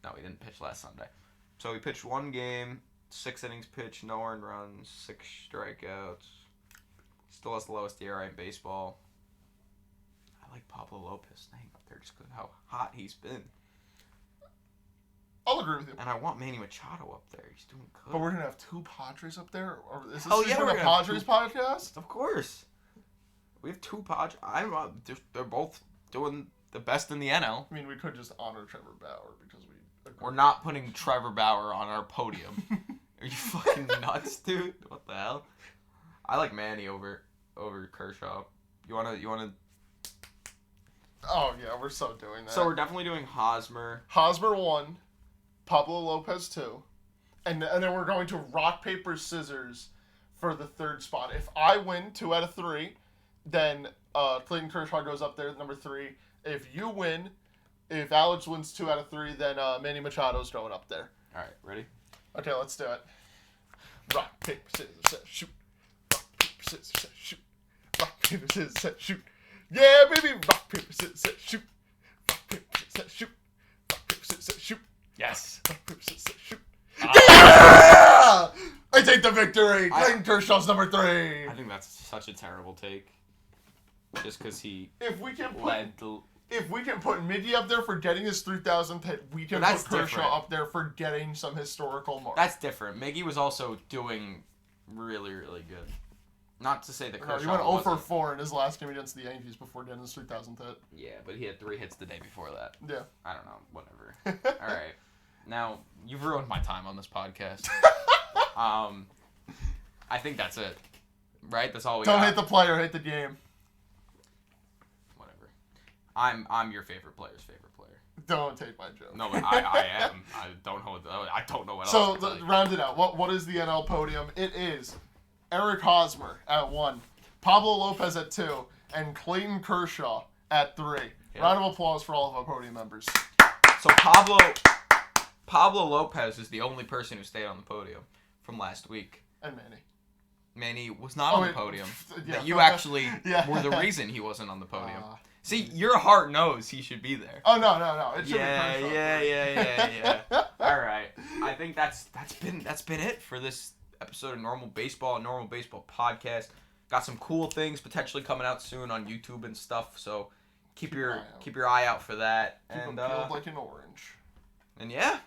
Speaker 1: No, he didn't pitch last Sunday. So he pitched 1 game, 6 innings pitched, no earned runs, 6 strikeouts. Still has the lowest ERA in baseball. I like Pablo Lopez staying up there just because of how hot he's been.
Speaker 2: I'll agree with you.
Speaker 1: And I want Manny Machado up there. He's doing good.
Speaker 2: But we're going to have 2 Padres up there? Or is this
Speaker 1: we're
Speaker 2: a Padres podcast?
Speaker 1: Of course. We have 2 Padres. They're both doing the best in the NL.
Speaker 2: I mean, we could just honor Trevor Bauer because
Speaker 1: we're not putting Trevor Bauer on our podium. Are you fucking nuts, dude? What the hell? I like Manny over Kershaw. You wanna?
Speaker 2: Oh yeah, we're so doing that.
Speaker 1: So we're definitely doing Hosmer.
Speaker 2: Hosmer 1, Pablo Lopez 2, and then we're going to rock paper scissors for the 3rd spot. If I win 2 out of 3, then Clayton Kershaw goes up there at number 3. If you win, if Alex wins 2 out of 3, then Manny Machado's going up there.
Speaker 1: All right, ready?
Speaker 2: Okay, let's do it. Rock, paper, scissors, set, shoot. Rock, paper, scissors, set, shoot. Rock, paper, scissors, set, shoot. Yeah, baby! Rock, paper, scissors, set, shoot. Rock, paper, scissors, set, shoot. Rock, paper, scissors, set, shoot.
Speaker 1: Yes.
Speaker 2: Rock, paper, scissors, set, shoot. Yeah! I take the victory! Clayton Kershaw's number 3!
Speaker 1: I think that's such a terrible take. Just because he
Speaker 2: If we can
Speaker 1: led
Speaker 2: put Miggy up there for getting his 3,000th hit, we can put Kershaw up there for getting some historical mark.
Speaker 1: That's different. Miggy was also doing really, really good. Not to say that Kershaw
Speaker 2: he went 0 for 4 in his last game against the Yankees before getting his 3,000th hit.
Speaker 1: Yeah, but he had 3 hits the day before that.
Speaker 2: Yeah.
Speaker 1: I don't know. Whatever. All right. Now, you've ruined my time on this podcast. I think that's it. Right? That's all we got.
Speaker 2: Don't hate the player, hate the game.
Speaker 1: Whatever. I'm your favorite player's favorite player.
Speaker 2: Don't take my joke.
Speaker 1: No, but I am. I don't know what else.
Speaker 2: So, round it out. What is the NL podium? It is Eric Hosmer at 1, Pablo Lopez at 2, and Clayton Kershaw at 3. Yeah. Round of applause for all of our podium members.
Speaker 1: So Pablo Lopez is the only person who stayed on the podium from last week.
Speaker 2: And Manny.
Speaker 1: Manny was not on the podium.
Speaker 2: Yeah.
Speaker 1: That you actually were the reason he wasn't on the podium. See, your heart knows he should be there.
Speaker 2: Oh no! It should be Kershaw.
Speaker 1: Yeah. All right. I think that's been it for this episode of Normal Baseball, a Normal Baseball podcast. Got some cool things potentially coming out soon on YouTube and stuff. So keep your eye out for that.
Speaker 2: Keep them peeled like an orange.
Speaker 1: And yeah,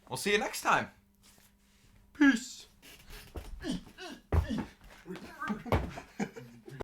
Speaker 1: we'll see you next time. Peace.